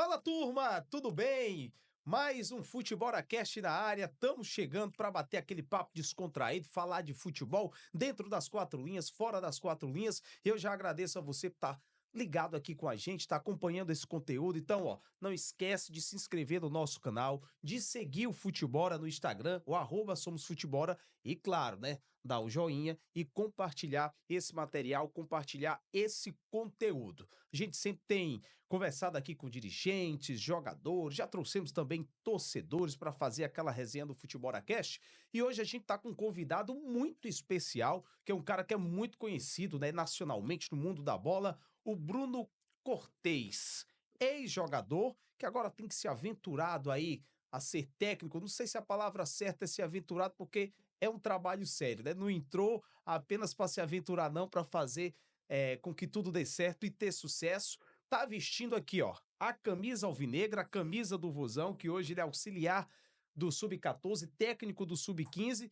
Fala, turma, tudo bem? Mais um Futebolacast na área. Estamos chegando para bater aquele papo descontraído, falar de futebol dentro das quatro linhas, fora das quatro linhas. Eu já agradeço a você por estar ligado aqui com a gente, estar acompanhando esse conteúdo. Então, não esquece de se inscrever no nosso canal, de seguir o Futebora no Instagram, o @somosfutebora e, claro, né, dar o joinha e compartilhar esse material, compartilhar esse conteúdo. A gente sempre tem conversado aqui com dirigentes, jogadores, já trouxemos também torcedores para fazer aquela resenha do Futebolacast. E hoje a gente está com um convidado muito especial, que é um cara que é muito conhecido, né, nacionalmente no mundo da bola, o Bruno Cortez, ex-jogador, que agora tem que se aventurado aí a ser técnico. Não sei se a palavra certa é se aventurado, porque é um trabalho sério, né? Não entrou apenas para se aventurar, não, para fazer com que tudo dê certo e ter sucesso. Tá vestindo aqui, a camisa alvinegra, a camisa do Vozão, que hoje ele é auxiliar do Sub-14, técnico do Sub-15.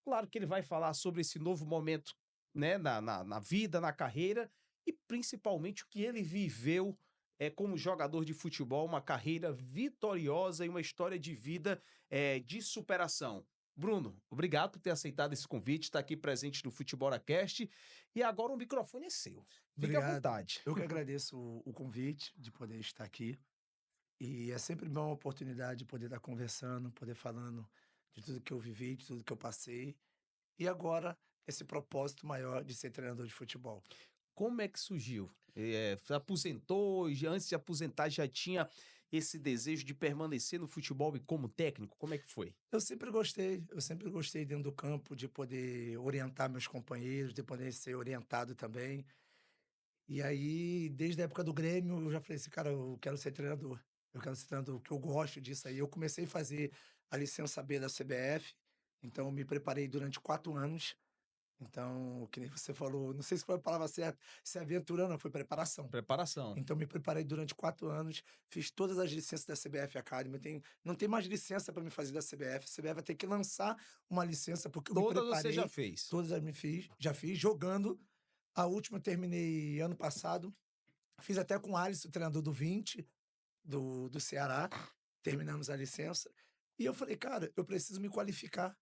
Claro que ele vai falar sobre esse novo momento, né, na vida, na carreira, e principalmente o que ele viveu como jogador de futebol, uma carreira vitoriosa e uma história de vida de superação. Bruno, obrigado por ter aceitado esse convite, estar aqui presente no Futebolacast. E agora o microfone é seu. Fique à Obrigado. vontade. Eu que agradeço o convite de poder estar aqui. E é sempre bom a oportunidade de poder estar conversando, poder falando de tudo que eu vivi, de tudo que eu passei. E agora, esse propósito maior de ser treinador de futebol. Como é que surgiu? Se aposentou e antes de aposentar já tinha esse desejo de permanecer no futebol e como técnico? Como é que foi? Eu sempre gostei dentro do campo de poder orientar meus companheiros, de poder ser orientado também. E aí, desde a época do Grêmio, eu já falei assim: "Cara, eu quero ser treinador. Eu quero ser treinador, porque eu gosto disso aí". Eu comecei a fazer a licença B da CBF, então eu me preparei durante 4 anos. Então, que nem você falou, não sei se foi a palavra certa, se é aventura não, foi preparação. Preparação. Então me preparei durante 4 anos, fiz todas as licenças da CBF Academy, não tem mais licença para me fazer da CBF, a CBF vai ter que lançar uma licença, porque eu me Todas você já preparei, fez? todas as me fiz já fiz jogando. A última eu terminei ano passado. Fiz até com o Alisson, o treinador do 20, do Ceará, terminamos a licença. E eu falei: "Cara, eu preciso me qualificar,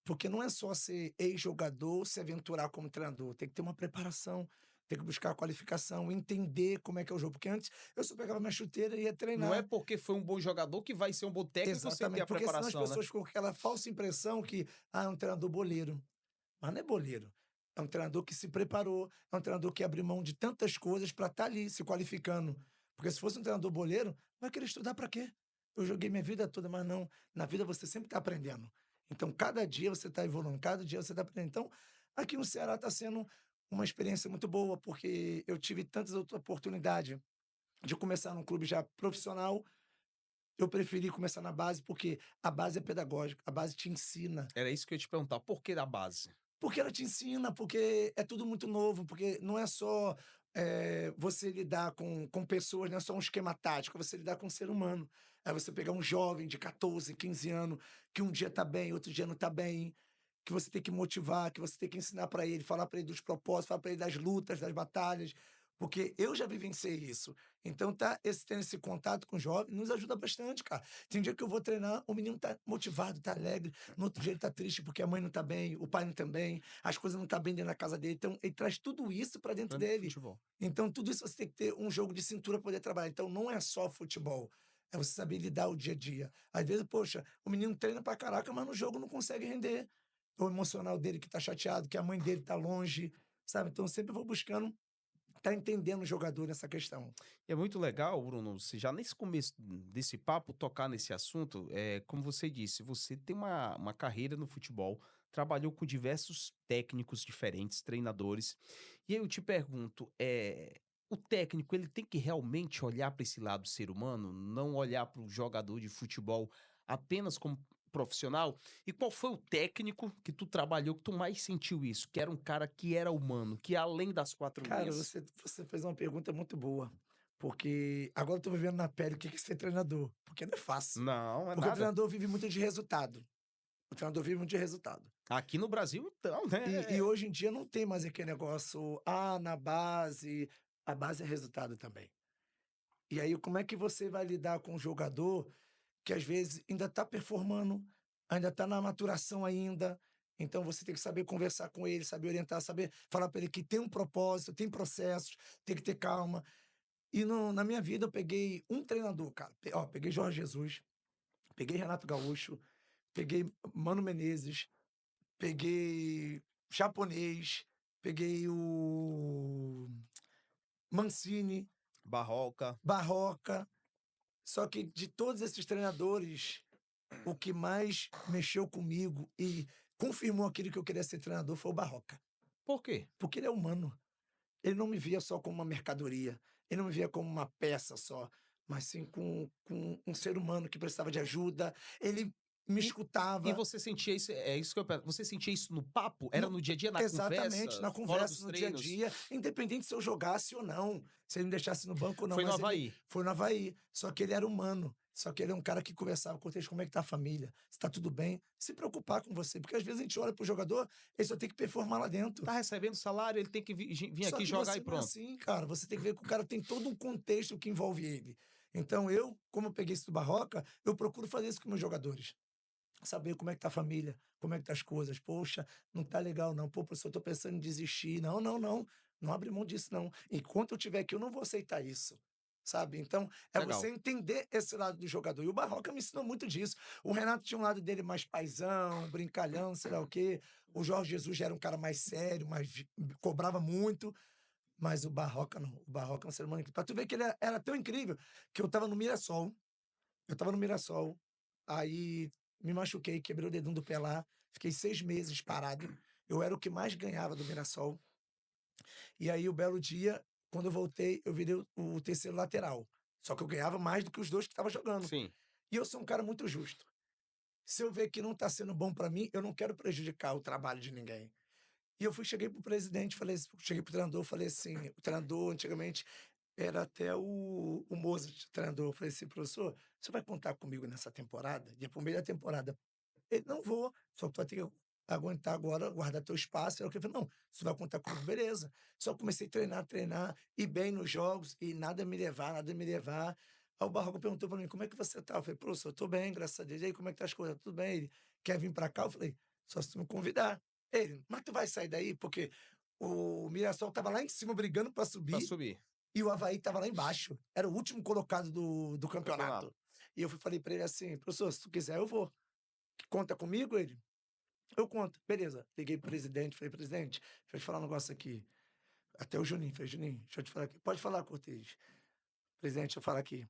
porque não é só ser ex-jogador, se aventurar como treinador, tem que ter uma preparação, tem que buscar a qualificação, entender como é que é o jogo", porque antes eu só pegava minha chuteira e ia Não é treinar. porque foi um bom jogador que vai ser um bom técnico sem ter Exatamente, a porque senão as preparação, né? pessoas ficam com aquela falsa impressão que, é um treinador boleiro. Mas não é boleiro, é um treinador que se preparou, é um treinador que abriu mão de tantas coisas para estar ali se qualificando. Porque se fosse um treinador boleiro, vai querer estudar para quê? Eu joguei minha vida toda, mas não, na vida você sempre está aprendendo. Então cada dia você está evoluindo, cada dia você está aprendendo. Então, aqui no Ceará está sendo uma experiência muito boa, porque eu tive tantas outras oportunidades de começar num clube já profissional. Eu preferi começar na base, porque a base é pedagógica, a base te ensina. Era isso que eu ia te perguntar, por que da base? Porque ela te ensina, porque é tudo muito novo, porque não é só, você lidar com pessoas, não é só um esquema tático, é você lidar com um ser humano. É você pegar um jovem de 14, 15 anos, que um dia tá bem, outro dia não tá bem, que você tem que motivar, que você tem que ensinar para ele, falar para ele dos propósitos, falar para ele das lutas, das batalhas, porque eu já vivenciei isso. Então tendo esse contato com o jovem nos ajuda bastante, cara. Tem dia que eu vou treinar, o menino tá motivado, tá alegre, no outro dia ele tá triste porque a mãe não tá bem, o pai não tá bem, as coisas não tá bem dentro da casa dele, então ele traz tudo isso para dentro Dentro do dele. futebol. Então tudo isso você tem que ter um jogo de cintura pra poder trabalhar, então não é só futebol, é você saber lidar o dia a dia. Às vezes, poxa, o menino treina pra caraca, mas no jogo não consegue render. O emocional dele que tá chateado, que a mãe dele tá longe, sabe, então eu sempre vou buscando tá entendendo o jogador nessa questão. E é muito legal, Bruno, você já nesse começo desse papo tocar nesse assunto, como você disse, você tem uma carreira no futebol, trabalhou com diversos técnicos diferentes, treinadores. E aí eu te pergunto, o técnico ele tem que realmente olhar para esse lado ser humano, não olhar para o jogador de futebol apenas como profissional? E qual foi o técnico que tu trabalhou que tu mais sentiu isso? Que era um cara que era humano, que ia além das quatro Cara, linhas? você fez uma pergunta muito boa, porque agora eu tô vivendo na pele o que que é ser treinador, porque não é fácil, Não, é porque o nada. treinador vive muito de resultado, o treinador vive muito de resultado. Aqui no Brasil, então, né? E hoje em dia não tem mais aquele negócio, na base, a base é resultado também. E aí, como é que você vai lidar com um jogador que às vezes ainda está performando, ainda está na maturação ainda. Então você tem que saber conversar com ele, saber orientar, saber falar para ele que tem um propósito, tem processos, tem que ter calma. E na minha vida eu peguei um treinador, cara. Peguei Jorge Jesus, peguei Renato Gaúcho, peguei Mano Menezes, peguei Japonês, peguei o Mancini, Barroca. Barroca. Só que de todos esses treinadores, o que mais mexeu comigo e confirmou aquilo que eu queria ser treinador foi o Barroca. Por quê? Porque ele é humano. Ele não me via só como uma mercadoria, ele não me via como uma peça só, mas sim com um ser humano que precisava de ajuda. Ele me E escutava. você sentia isso, é isso que eu pergunto, você sentia isso no papo? Era No no dia a dia, na Exatamente, conversa, na fora conversa, dos no dia a treinos? dia, independente se eu jogasse ou não, se ele me deixasse no banco ou não, Foi no mas ele Avaí. foi no Avaí. Só que ele era humano, só que ele é um cara que conversava com eles, como é que tá a família, se tá tudo bem, se preocupar com você, porque às vezes a gente olha pro jogador, ele só tem que performar lá dentro. Tá recebendo salário, ele tem que vir Só aqui que jogar e você não é pronto. assim, cara, você tem que ver que o cara tem todo um contexto que envolve ele. Então eu, como eu peguei isso do Barroca, eu procuro fazer isso com meus jogadores. Saber como é que tá a família, como é que tá as coisas. Poxa, não tá legal não. Pô, professor, eu tô pensando em desistir. Não, não, não. Não abre mão disso, não. Enquanto eu estiver aqui, eu não vou aceitar isso. Sabe? Então, é você Legal. entender esse lado do jogador. E o Barroca me ensinou muito disso. O Renato tinha um lado dele mais paizão, brincalhão, sei lá o quê. O Jorge Jesus já era um cara mais sério, cobrava muito. Mas o Barroca não. O Barroca é um ser humano incrível. Pra tu ver que ele era tão incrível que eu tava no Mirassol. Eu tava no Mirassol, aí me machuquei, quebrei o dedão do pé lá, fiquei 6 meses parado. Eu era o que mais ganhava do Mirassol. E aí, o belo dia, quando eu voltei, eu virei o terceiro lateral. Só que eu ganhava mais do que os 2 que estavam jogando. Sim. E eu sou um cara muito justo. Se eu ver que não tá sendo bom pra mim, eu não quero prejudicar o trabalho de ninguém. E eu cheguei pro presidente, cheguei pro treinador, falei assim, o treinador antigamente era até o Mozart, treinador. Eu falei assim: "Professor, você vai contar comigo nessa temporada?" Ia para o meio da temporada. Ele: "Não vou, só que tu vai ter que aguentar agora, guardar teu espaço". Eu falei: "Não, você vai contar comigo, beleza". Só comecei a treinar, treinar, ir bem nos jogos e nada me levar, nada me levar. Aí o Barroca perguntou pra mim: "Como é que você tá?" Eu falei: "Professor, eu tô bem, graças a Deus". "E aí, como é que tá as coisas?" "Tudo bem". Ele: "Quer vir pra cá?" Eu falei: "Só se tu me convidar". Ele: "Mas tu vai sair daí?" Porque o Mirassol estava lá em cima brigando pra Pra subir subir. e o Avaí estava lá embaixo. Era o último colocado do Campeonato. campeonato. E eu falei pra ele assim: "Professor, se tu quiser eu vou. Conta comigo?" Ele: "Eu conto". Beleza. Liguei pro presidente, falei: "Presidente, deixa eu te falar um negócio aqui". Até o Juninho, falei: "Juninho, deixa eu te falar aqui". "Pode falar, Cortez". "Presidente, deixa eu falar aqui.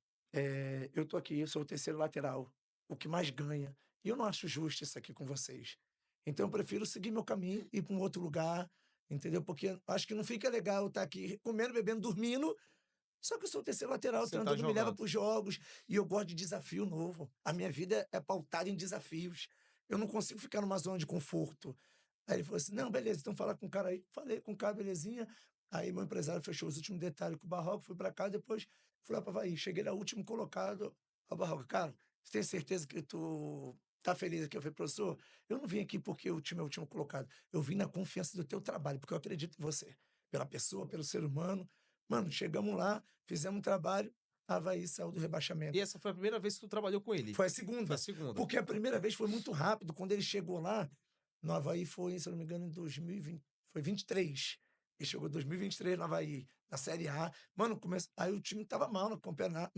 Eu tô aqui, eu sou o terceiro lateral, o que mais ganha, e eu não acho justo isso aqui com vocês. Então eu prefiro seguir meu caminho, ir pra um outro lugar, entendeu? Porque acho que não fica legal eu estar aqui comendo, bebendo, dormindo, só que eu sou o terceiro lateral, o Você tá treinador não me leva jogando. para os jogos e eu gosto de desafio novo. A minha vida é pautada em desafios. Eu não consigo ficar numa zona de conforto". Aí ele falou assim: "Não, beleza, então fala com o cara aí". Falei com o cara, belezinha. Aí meu empresário fechou os últimos detalhes com o Barroco, fui pra casa, depois fui lá pra Avaí. Cheguei lá, último colocado, ao Barroco: "Cara, você tem certeza que tu tá feliz aqui?" Eu falei: "Professor, eu não vim aqui porque o time é o último colocado. Eu vim na confiança do teu trabalho, porque eu acredito em você, pela pessoa, pelo ser humano". Mano, chegamos lá, fizemos um trabalho, Avaí saiu do E rebaixamento. essa foi a primeira vez que tu trabalhou com ele? Foi a Foi a segunda, segunda. porque a primeira vez foi muito rápido, quando ele chegou lá, no Avaí foi, se eu não me engano, em 2020, foi 23. Ele chegou em 2023 no Avaí, na Série A. Mano, aí o time estava mal no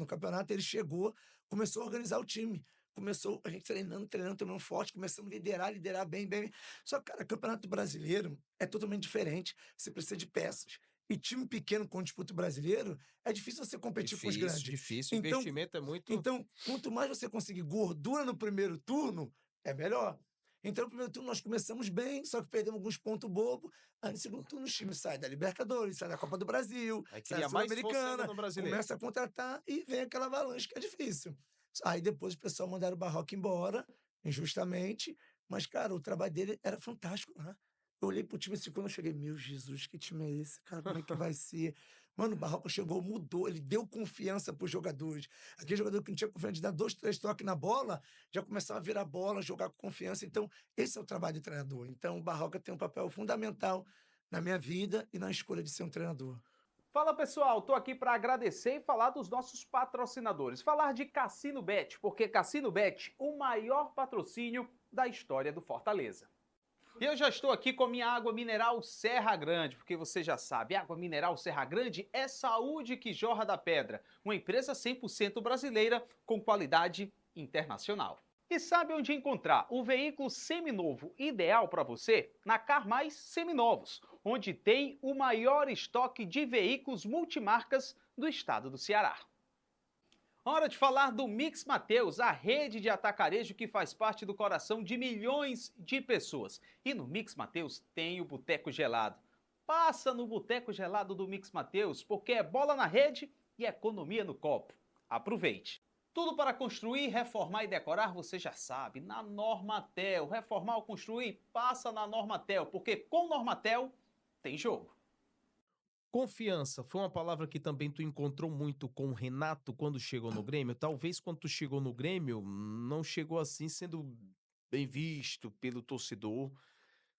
campeonato, ele chegou, começou a organizar o time. Começou a gente treinando, treinando, treinando forte, começamos a liderar bem, bem. Só que, cara, campeonato brasileiro é totalmente diferente. Você precisa de peças. E time pequeno com disputa o brasileiro, é difícil você competir com os Difícil, grandes. difícil. Então, Investimento é muito. então, quanto mais você conseguir gordura no primeiro turno, é melhor. Então, no primeiro turno nós começamos bem, só que perdemos alguns pontos bobos. Aí no segundo turno o time sai da Libertadores, sai da Copa do Brasil, Aí sai da cria mais força ainda Sul-Americana, no brasileiro. começa a contratar e vem aquela avalanche que é difícil. Aí depois o pessoal mandaram o Barroca embora, injustamente, mas, cara, o trabalho dele era fantástico lá. Eu olhei pro time assim, quando eu cheguei: "Meu Jesus, que time é esse, cara? Como é que vai ser?" Mano, o Barroca chegou, mudou, ele deu confiança para os jogadores. Aquele jogador que não tinha confiança de dar 2, 3 toques na bola, já começava a virar bola, jogar com confiança. Então, esse é o trabalho de treinador. Então, o Barroca tem um papel fundamental na minha vida e na escolha de ser um treinador. Fala pessoal, tô aqui para agradecer e falar dos nossos patrocinadores. Falar de Cassino Bet, porque Cassino Bet, o maior patrocínio da história do Fortaleza. E eu já estou aqui com minha água mineral Serra Grande, porque você já sabe, água mineral Serra Grande é saúde que jorra da pedra, uma empresa 100% brasileira com qualidade internacional. E sabe onde encontrar o veículo seminovo ideal para você? Na Car Mais Seminovos, onde tem o maior estoque de veículos multimarcas do estado do Ceará. Hora de falar do Mix Mateus, a rede de atacarejo que faz parte do coração de milhões de pessoas. E no Mix Mateus tem o Boteco Gelado. Passa no Boteco Gelado do Mix Mateus, porque é bola na rede e economia no copo. Aproveite! Tudo para construir, reformar e decorar, você já sabe, na Normatel. Reformar ou construir, passa na Normatel, porque com Normatel tem jogo. Confiança, foi uma palavra que também tu encontrou muito com o Renato quando chegou no Grêmio? Talvez quando tu chegou no Grêmio, não chegou assim sendo bem visto pelo torcedor,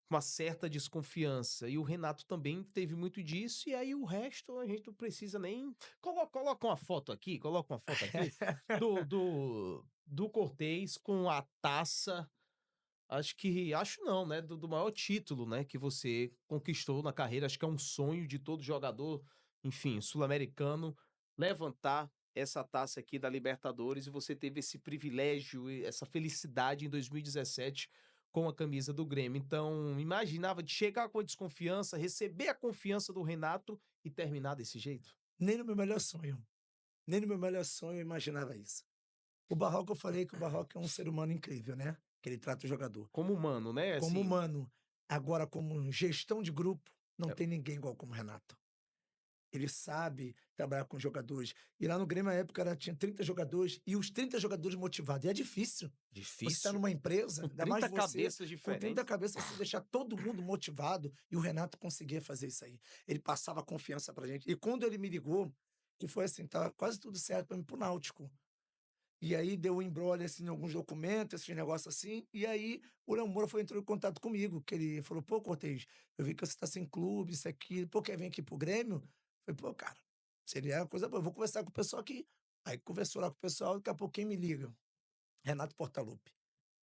uma certa desconfiança. E o Renato também teve muito disso, e aí o resto a gente não precisa nem. Coloca uma foto aqui, coloca uma foto aqui do Cortez com a taça. Acho não, né, do maior título, né, que você conquistou na carreira, acho que é um sonho de todo jogador, enfim, sul-americano, levantar essa taça aqui da Libertadores, e você teve esse privilégio e essa felicidade em 2017 com a camisa do Grêmio. Então, imaginava de chegar com a desconfiança, receber a confiança do Renato e terminar desse jeito? Nem no meu melhor sonho, nem no meu melhor sonho eu imaginava isso. O Barroca, eu falei que o Barroca é um ser humano incrível, né, que ele trata o jogador. Como humano, né, Como assim, humano, agora como gestão de grupo, não é tem ninguém igual como o Renato. Ele sabe trabalhar com jogadores. E lá no Grêmio, na época, tinha 30 jogadores e os 30 jogadores motivados. E é difícil. Você está difícil, numa empresa, com ainda mais 30 você, cabeças com 30 diferentes. cabeças, você deixar todo mundo motivado. E o Renato conseguia fazer isso aí. Ele passava confiança pra gente. E quando ele me ligou, que foi assim, tava quase tudo certo para mim pro Náutico. E aí deu um embrolho, assim, em alguns documentos, esses negócios assim, e aí o Léo Moura entrou em contato comigo, que ele falou: "Pô, Cortez, eu vi que você tá sem clube, isso aqui, pô, quer vir aqui para o Grêmio?" Eu falei: "Pô, cara, seria uma coisa boa, eu vou conversar com o pessoal aqui." Aí conversou lá com o pessoal, daqui a pouco quem me liga? Renato Portaluppi.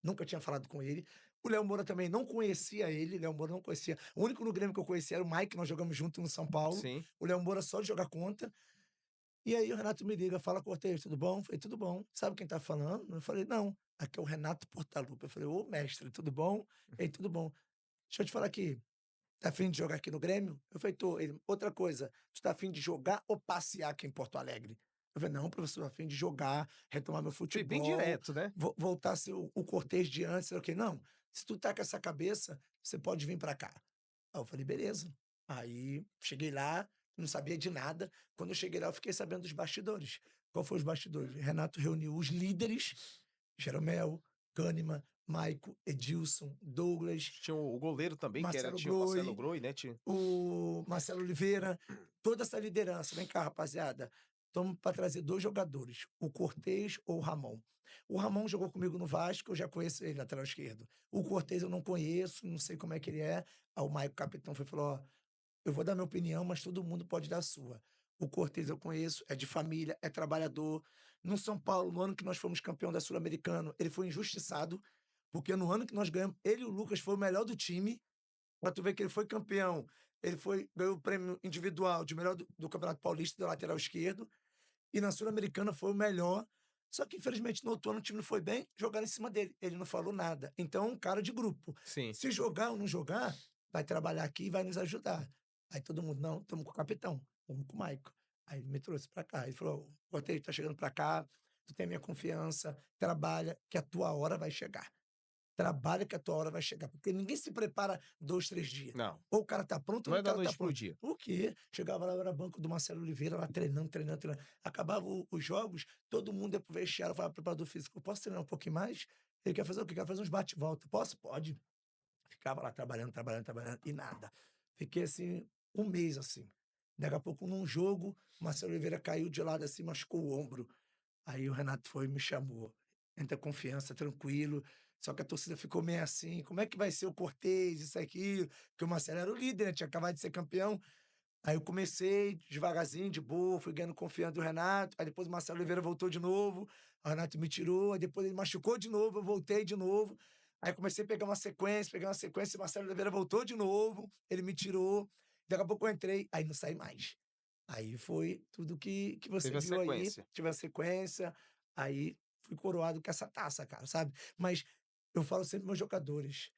Nunca tinha falado com ele. O Léo Moura também não conhecia ele, Léo Moura não conhecia. O único no Grêmio que eu conhecia era o Mike, nós jogamos junto no São Paulo. Sim. O Léo Moura só de jogar contra. E aí o Renato me liga, fala: "Cortez, tudo bom?" Eu falei: "Tudo bom. Sabe quem tá falando?" Eu falei: "Não, aqui é o Renato Portaluppi." Eu falei: "Ô mestre, tudo bom?" Ele: "Tudo bom. Deixa eu te falar aqui, tá afim de jogar aqui no Grêmio?" Eu falei: "Tô." Ele: "Outra coisa, tu tá afim de jogar ou passear aqui em Porto Alegre?" Eu falei: "Não, professor, tô afim de jogar, retomar meu Foi bem futebol, direto, né? voltar a ser o Cortez de antes." Sei lá o quê. "Não, se tu tá com essa cabeça, você pode vir pra cá." Aí eu falei: "Beleza." Aí cheguei lá, não sabia de nada. Quando eu cheguei lá, eu fiquei sabendo dos bastidores. Qual foi os bastidores? Renato reuniu os líderes, Jeromel, Kahneman, Maico, Edilson, Douglas, Tinha o goleiro também, que era Marcelo tinha o Marcelo Groi, Groi, né, tinha o Marcelo Oliveira, toda essa liderança. "Vem cá, rapaziada, estamos para trazer 2 jogadores, o Cortez ou o Ramon." O Ramon jogou comigo no Vasco, eu já conheço ele, lateral esquerdo. O Cortez eu não conheço, não sei como é que ele é. Aí o Maico, capitão, foi e falou: "Ó, eu vou dar minha opinião, mas todo mundo pode dar a sua. O Cortez eu conheço, é de família, é trabalhador." No São Paulo, no ano que nós fomos campeão da Sul-Americano, ele foi injustiçado, porque no ano que nós ganhamos, ele e o Lucas foi o melhor do time. Pra tu ver que ele foi campeão, ele ganhou o prêmio individual de melhor do Campeonato Paulista, do lateral esquerdo, e na Sul-Americana foi o melhor. Só que infelizmente no outro ano o time não foi bem, jogaram em cima dele, ele não falou nada. Então é um cara de grupo. sim. Se jogar ou não jogar, vai trabalhar aqui e vai nos ajudar. Aí todo mundo: "Não, estamos com o capitão, estamos com o Maico." Aí ele me trouxe pra cá, ele falou: "Cortez, tá chegando pra cá, tu tem a minha confiança, trabalha que a tua hora vai chegar." Trabalha que a tua hora vai chegar, porque ninguém se prepara 2, 3 dias. Não, Ou o cara tá pronto ou não o é da cara tá noite para o pronto. dia. O quê? Chegava lá, eu era banco do Marcelo Oliveira, lá treinando, treinando, treinando. Acabava os jogos, todo mundo ia pro vestiário, falava: "Preparador físico, posso treinar um pouquinho mais?" Ele: "Quer fazer o quê?" "Quero fazer uns bate e volta." "Posso?" "Pode." Ficava lá trabalhando, trabalhando, trabalhando e nada. Fiquei assim, um mês assim. Daqui a pouco, num jogo, o Marcelo Oliveira caiu de lado assim, machucou o ombro. Aí o Renato foi e me chamou. "Entra confiança, tranquilo." Só que a torcida ficou meio assim: "Como é que vai ser o Cortez, isso, aquilo?" Porque o Marcelo era o líder, né, tinha acabado de ser campeão. Aí eu comecei devagarzinho, de boa, fui ganhando confiança do Renato, aí depois o Marcelo Oliveira voltou de novo, o Renato me tirou, aí depois ele machucou de novo, eu voltei de novo, aí comecei a pegar uma sequência, o Marcelo Oliveira voltou de novo, ele me tirou, daqui a pouco eu entrei, aí não saí mais. Aí foi tudo que você Teve a viu aí, sequência. tive a sequência, aí fui coroado com essa taça, cara, sabe? Mas eu falo sempre para meus jogadores,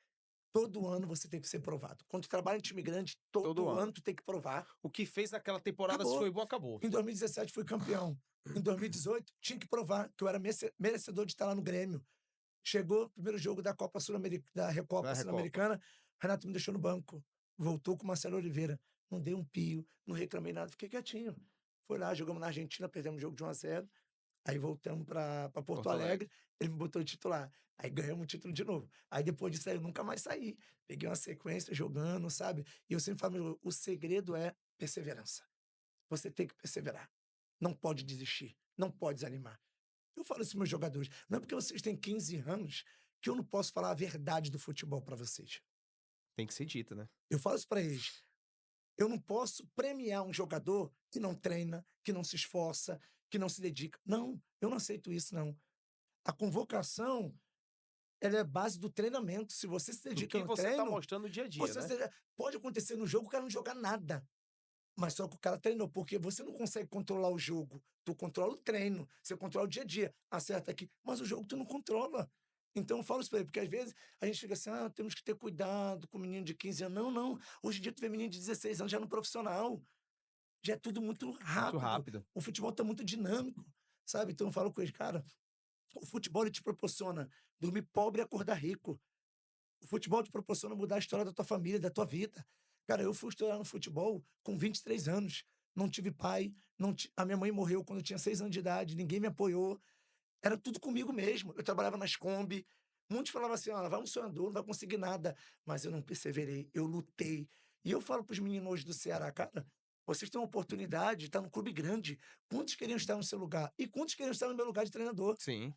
todo ano você tem que ser provado. Quando tu trabalha em time grande, Todo todo ano. ano tu tem que provar. O que fez naquela temporada, se Acabou. foi bom, acabou. Em 2017 fui campeão. Em 2018 tinha que provar que eu era merecedor de estar lá no Grêmio. Chegou o primeiro jogo da Copa Sul-Americana, da Na Recopa Recopa. Sul-Americana, Renato me deixou no banco. Voltou com o Marcelo Oliveira. Não dei um pio, não reclamei nada, fiquei quietinho. Foi lá, jogamos na Argentina, perdemos o jogo de 1-0. Aí voltamos para Porto Porto Alegre, Alegre. ele me botou de titular. Aí ganhamos o título de novo. Aí depois disso aí eu nunca mais saí. Peguei uma sequência jogando, sabe? E eu sempre falo, o segredo é perseverança. Você tem que perseverar. Não pode desistir, não pode desanimar. Eu falo isso para meus jogadores. Não é porque vocês têm 15 anos que eu não posso falar a verdade do futebol para vocês. Tem que ser dito, né? Eu falo isso para eles. Eu não posso premiar um jogador que não treina, que não se esforça, que não se dedica. Não, eu não aceito isso, não. A convocação, ela é base do treinamento. Se você se Do dedica que no você tá treino, mostrando no dia a dia, você né? pode acontecer no jogo o cara não jogar nada. Mas só que o cara treinou, porque você não consegue controlar o jogo. Tu controla o treino, você controla o dia a dia. Acerta aqui, mas o jogo tu não controla. Então eu falo isso pra ele, porque às vezes a gente fica assim, temos que ter cuidado com o menino de 15 anos. Não, não. Hoje em dia tu vê menino de 16 anos já no profissional. Já é tudo muito Muito rápido. rápido. O futebol tá muito dinâmico, sabe? Então eu falo com ele, cara, o futebol ele te proporciona dormir pobre e acordar rico. O futebol te proporciona mudar a história da tua família, da tua vida. Cara, eu fui estudar no futebol com 23 anos. Não tive pai, a minha mãe morreu quando eu tinha 6 anos de idade, ninguém me apoiou. Era tudo comigo mesmo. Eu trabalhava nas Kombi. Muitos falavam assim: vai um sonhador, não vai conseguir nada. Mas eu não perseverei, eu lutei. E eu falo para os meninos hoje do Ceará, cara, vocês têm uma oportunidade de estar num clube grande. Quantos queriam estar no seu lugar? E quantos queriam estar no meu lugar de treinador? Sim.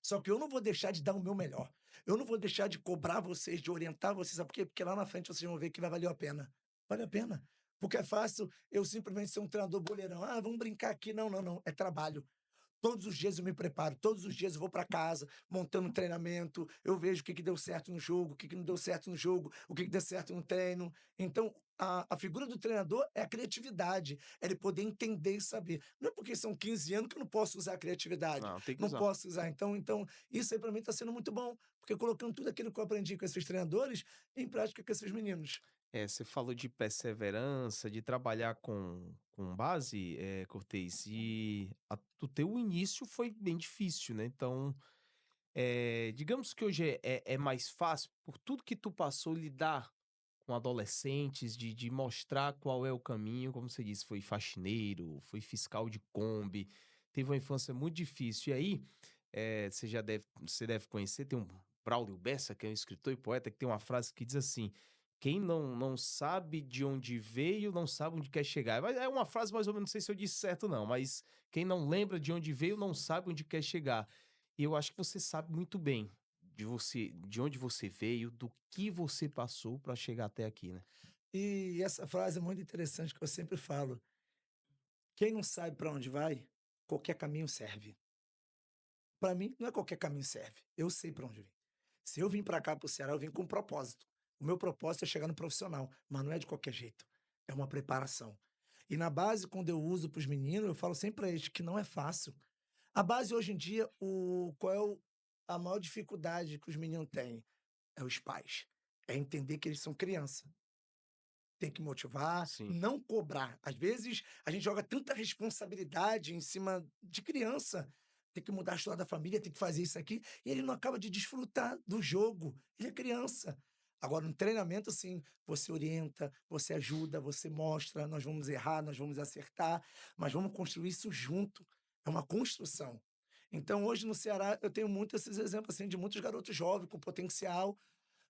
Só que eu não vou deixar de dar o meu melhor. Eu não vou deixar de cobrar vocês, de orientar vocês, sabe por quê? Porque lá na frente vocês vão ver que vai valer a pena. Vale a pena. Porque é fácil eu simplesmente ser um treinador boleirão. Vamos brincar aqui. Não, não, não. É trabalho. Todos os dias eu me preparo, todos os dias eu vou para casa, montando um treinamento, eu vejo o que deu certo no jogo, o que não deu certo no jogo, o que deu certo no treino. Então, a figura do treinador é a criatividade, é ele poder entender e saber. Não é porque são 15 anos que eu não posso usar a criatividade, Não, tem que não usar. posso usar. Então isso aí para mim está sendo muito bom, porque colocando tudo aquilo que eu aprendi com esses treinadores em prática com esses meninos. Você falou de perseverança, de trabalhar com base, Cortez, e o teu início foi bem difícil, né? Então, digamos que hoje é mais fácil, por tudo que tu passou, lidar com adolescentes, de mostrar qual é o caminho, como você disse, foi faxineiro, foi fiscal de Kombi, teve uma infância muito difícil. E aí, você deve conhecer, tem um Braulio Bessa, que é um escritor e poeta, que tem uma frase que diz assim: quem não sabe de onde veio, não sabe onde quer chegar. Mas é uma frase mais ou menos, não sei se eu disse certo não, mas quem não lembra de onde veio, não sabe onde quer chegar. E eu acho que você sabe muito bem de onde você veio, do que você passou para chegar até aqui, né. E essa frase é muito interessante que eu sempre falo: quem não sabe para onde vai, qualquer caminho serve. Para mim, não é qualquer caminho serve. Eu sei para onde vim. Se eu vim para cá, para o Ceará, eu vim com um propósito. O meu propósito é chegar no profissional, mas não é de qualquer jeito. É uma preparação. E na base, quando eu uso para os meninos, eu falo sempre para eles que não é fácil. A base hoje em dia, qual é a maior dificuldade que os meninos têm? É os pais. É entender que eles são criança. Tem que motivar, Sim. não cobrar. Às vezes, a gente joga tanta responsabilidade em cima de criança. Tem que mudar a história da família, tem que fazer isso aqui, e ele não acaba de desfrutar do jogo. Ele é criança. Agora, no treinamento, sim, você orienta, você ajuda, você mostra, nós vamos errar, nós vamos acertar, mas vamos construir isso junto. É uma construção. Então, hoje no Ceará, eu tenho muitos esses exemplos assim, de muitos garotos jovens com potencial,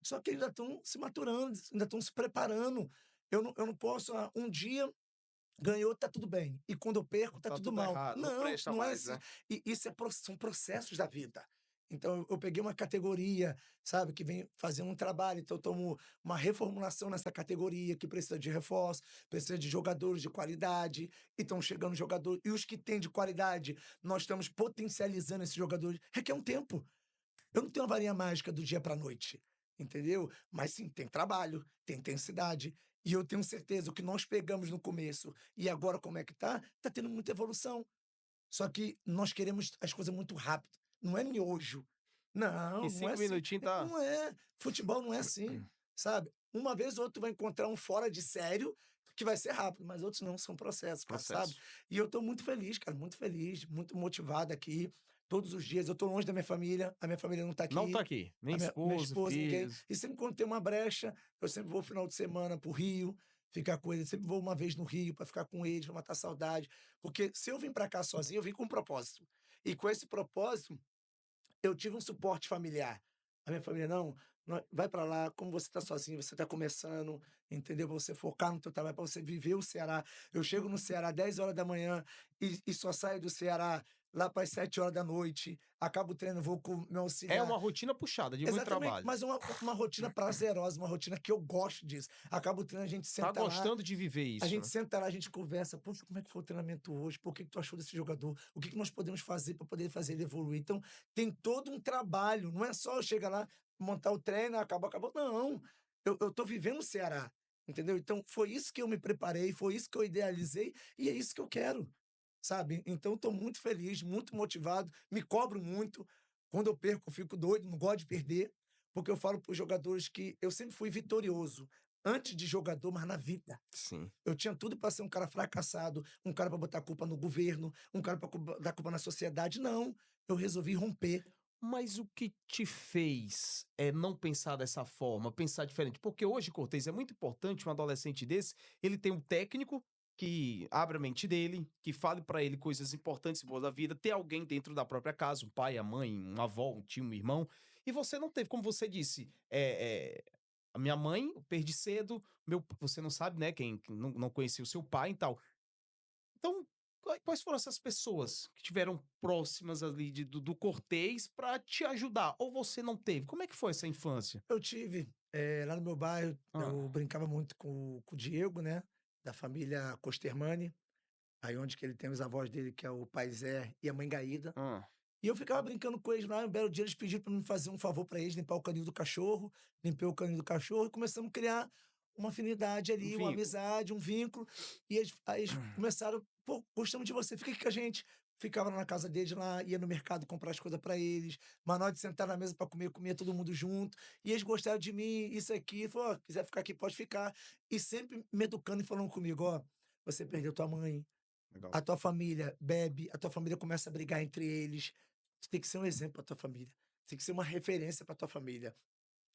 só que ainda estão se maturando, ainda estão se preparando. Eu não posso, um dia ganhou, tá tudo bem, e quando eu perco, tá Tá tudo tudo mal. errado, não Não, presta não é mais, assim. né. E isso são processos da vida. Então eu peguei uma categoria, sabe, que vem fazendo um trabalho, então eu tomo uma reformulação nessa categoria que precisa de reforço, precisa de jogadores de qualidade, e estão chegando jogadores, e os que têm de qualidade, nós estamos potencializando esses jogadores. Requer um tempo. Eu não tenho uma varinha mágica do dia para noite, entendeu? Mas sim, tem trabalho, tem intensidade. E eu tenho certeza, o que nós pegamos no começo e agora como é que tá, tá tendo muita evolução. Só que nós queremos as coisas muito rápido. Não é miojo. Em Não, não é 5 assim. minutinhos tá. Não é. Futebol não é assim, sabe? Uma vez ou outra vai encontrar um fora de sério que vai ser rápido, mas outros não, são processos, cara, sabe? Processo. E eu tô muito feliz, cara, muito feliz, muito motivado aqui. Todos os dias, eu tô longe da minha família, a minha família não tá Não tá aqui, aqui. Nem minha esposa, esposa, ninguém. filhos. E sempre quando tem uma brecha, eu sempre vou final de semana pro Rio, ficar com eles. Sempre vou uma vez no Rio para ficar com eles, pra matar saudade. Porque se eu vim para cá sozinho, eu vim com um propósito. E com esse propósito, eu tive um suporte familiar. A minha família: "Não, vai para lá, como você está sozinho, você está começando, entendeu? Pra você focar no teu trabalho, para você viver o Ceará". Eu chego no Ceará 10 horas da manhã e só saio do Ceará lá para as 7 horas da noite, acabo o treino, vou com o meu É auxiliar. uma rotina puxada, de muito Exatamente, trabalho. mas é uma rotina prazerosa, uma rotina que eu gosto disso. Acaba o treino, a gente Tá senta lá, gostando de viver a isso, gente né? senta lá, a gente conversa: "Poxa, como é que foi o treinamento hoje? Pô, o que que tu achou desse jogador? O que que nós podemos fazer para poder fazer ele evoluir?". Então, tem todo um trabalho, não é só chegar lá, montar o treino, acabou, acabou. Não, eu tô vivendo o Ceará, entendeu? Então, foi isso que eu me preparei, foi isso que eu idealizei e é isso que eu quero, sabe? Então, estou muito feliz, muito motivado, me cobro muito. Quando eu perco, eu fico doido, não gosto de perder, porque eu falo para os jogadores que eu sempre fui vitorioso, antes de jogador, mas na vida. Sim. Eu tinha tudo para ser um cara fracassado, um cara para botar a culpa no governo, um cara para botar a culpa na sociedade. Não, eu resolvi romper. Mas o que te fez, não pensar dessa forma, pensar diferente? Porque hoje, Cortez, é muito importante um adolescente desse, ele tem um técnico que abra a mente dele, que fale pra ele coisas importantes e boas da vida, ter alguém dentro da própria casa, um pai, a mãe, uma avó, um tio, um irmão, e você não teve, como você disse, a minha mãe eu perdi cedo, você não sabe, né, quem não conhecia o seu pai e tal. Então, quais foram essas pessoas que tiveram próximas ali do Cortez pra te ajudar? Ou você não teve? Como é que foi essa infância? Eu tive, lá no meu bairro, eu Hã, brincava muito com o Diego, né, da família Costermani, aí onde que ele tem os avós dele, que é o pai Zé e a mãe Gaída. hã. E eu ficava brincando com eles lá, um belo dia eles pediram para mim fazer um favor para eles, limpar o canil do cachorro, limpei o canil do cachorro e começamos a criar uma afinidade Um ali, uma vínculo. amizade, um vínculo. E eles começaram: "Pô, gostamos de você, fica aqui com a gente". Ficava lá na casa deles lá, ia no mercado comprar as coisas para eles, mas na hora de sentar na mesa para comer, comia todo mundo junto. E eles gostaram de mim, isso aqui, falou: "Ó, quiser ficar aqui, pode ficar". E sempre me educando e falando comigo: "Ó, você perdeu tua mãe, Legal. a tua família bebe, a tua família começa a brigar entre eles. Tu tem que ser um exemplo pra tua família. Tem que ser uma referência pra tua família".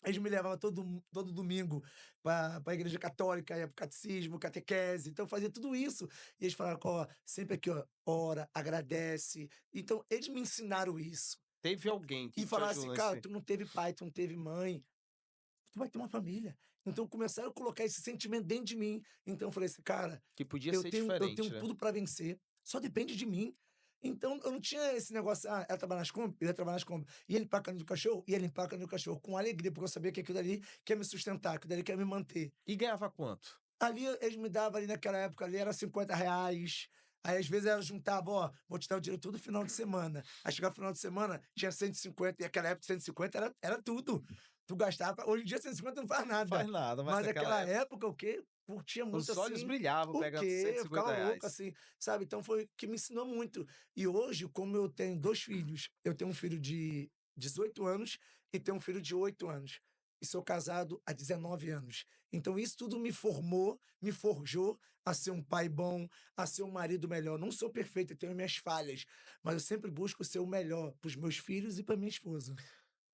Eles me levavam todo domingo pra igreja católica, ia para catecismo, catequese, então eu fazia tudo isso. E eles falaram: "Ó, sempre aqui, ó, ora, agradece". Então eles me ensinaram isso. Teve alguém que E te falaram assim: ajudou "Cara, nesse tu não teve pai, tu não teve mãe, tu vai ter uma família". Então começaram a colocar esse sentimento dentro de mim. Então eu falei assim: "Cara, que podia eu ser tenho eu tenho diferente, né? tudo para vencer, só depende de mim". Então eu não tinha esse negócio: "Ah, ela trabalha nas compras, eu ia trabalhar nas compras". Ia limpar a cana do cachorro? Ia limpar a cana do cachorro com alegria, porque eu sabia que aquilo dali quer me sustentar, aquilo dali quer me manter. E ganhava quanto? Ali eles me davam ali naquela época ali era R$ 50, aí às vezes ela juntava: "Ó, vou te dar o dinheiro todo final de semana". Aí chegava o final de semana, tinha 150 e aquela época 150 era tudo. Tu gastava, hoje em dia 150 não faz nada, Faz nada, mas mas naquela aquela época época o quê? Curtia muito os olhos assim. brilhavam O pegando quê? cento e Eu ficava cinquenta louco reais. assim, sabe, então foi o que me ensinou muito. E hoje, como eu tenho 2 filhos, eu tenho um filho de 18 anos e tenho um filho de 8 anos, e sou casado há 19 anos. Então isso tudo me formou, me forjou a ser um pai bom, a ser um marido melhor. Não sou perfeito, eu tenho minhas falhas, mas eu sempre busco ser o melhor para os meus filhos e para minha esposa.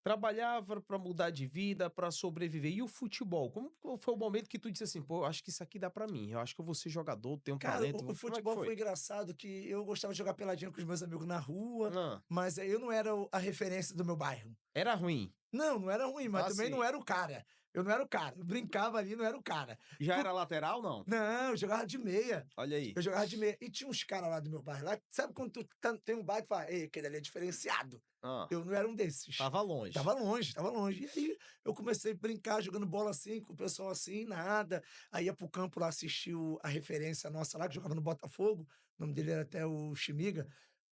Trabalhava pra mudar de vida, pra sobreviver. E o futebol? Como qual foi o momento que tu disse assim: "Pô, eu acho que isso aqui dá pra mim, eu acho que eu vou ser jogador, tenho um Cara, talento, o como é que futebol foi?" foi engraçado que eu gostava de jogar peladinha com os meus amigos na rua, Hã. mas aí eu não era a referência do meu bairro. Era ruim? Não, não era ruim, mas Ah, também sim. não era o cara. Eu não era o cara. Eu brincava ali, não era o cara. Já era lateral, não? Não, eu jogava de meia. Olha aí. Eu jogava de meia. E tinha uns caras lá do meu bairro lá, sabe quando tu tem um bairro e fala, ei, aquele ali é diferenciado. Ah, Eu não era um desses. tava longe. Tava longe, tava longe. E aí eu comecei a brincar, jogando bola assim, com o pessoal assim, nada. Aí ia pro campo lá assistir a referência nossa lá, que jogava no Botafogo. O nome dele era até o Chimiga.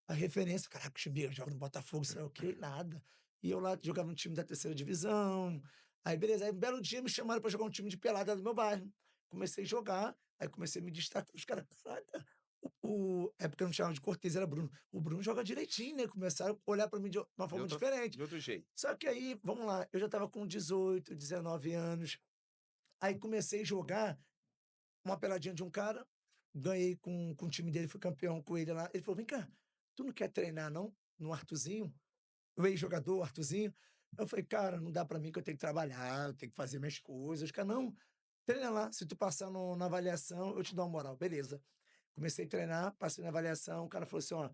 A referência, caraca, o Chimiga joga no Botafogo, sei lá o quê, nada. E eu lá jogava no time da terceira divisão. Aí, beleza. Aí, um belo dia me chamaram pra jogar um time de pelada do meu bairro. Comecei a jogar, aí comecei a me destacar. Os caras, caraca, é porque eu não chamava de Cortez, era Bruno. O Bruno joga direitinho, né? Começaram a olhar pra mim de uma forma diferente. De outro jeito. Só que aí, vamos lá, eu já estava com 18, 19 anos. Aí comecei a jogar uma peladinha de um cara, ganhei com o time dele, fui campeão com ele lá. Ele falou: vem cá, tu não quer treinar, não? No Arthurzinho? O ex-jogador, Arthurzinho. Eu falei, cara, não dá pra mim que eu tenho que trabalhar, eu tenho que fazer minhas coisas. Os caras, não, treina lá. Se tu passar na avaliação, eu te dou uma moral. Beleza. Comecei a treinar, passei na avaliação, o cara falou assim, ó,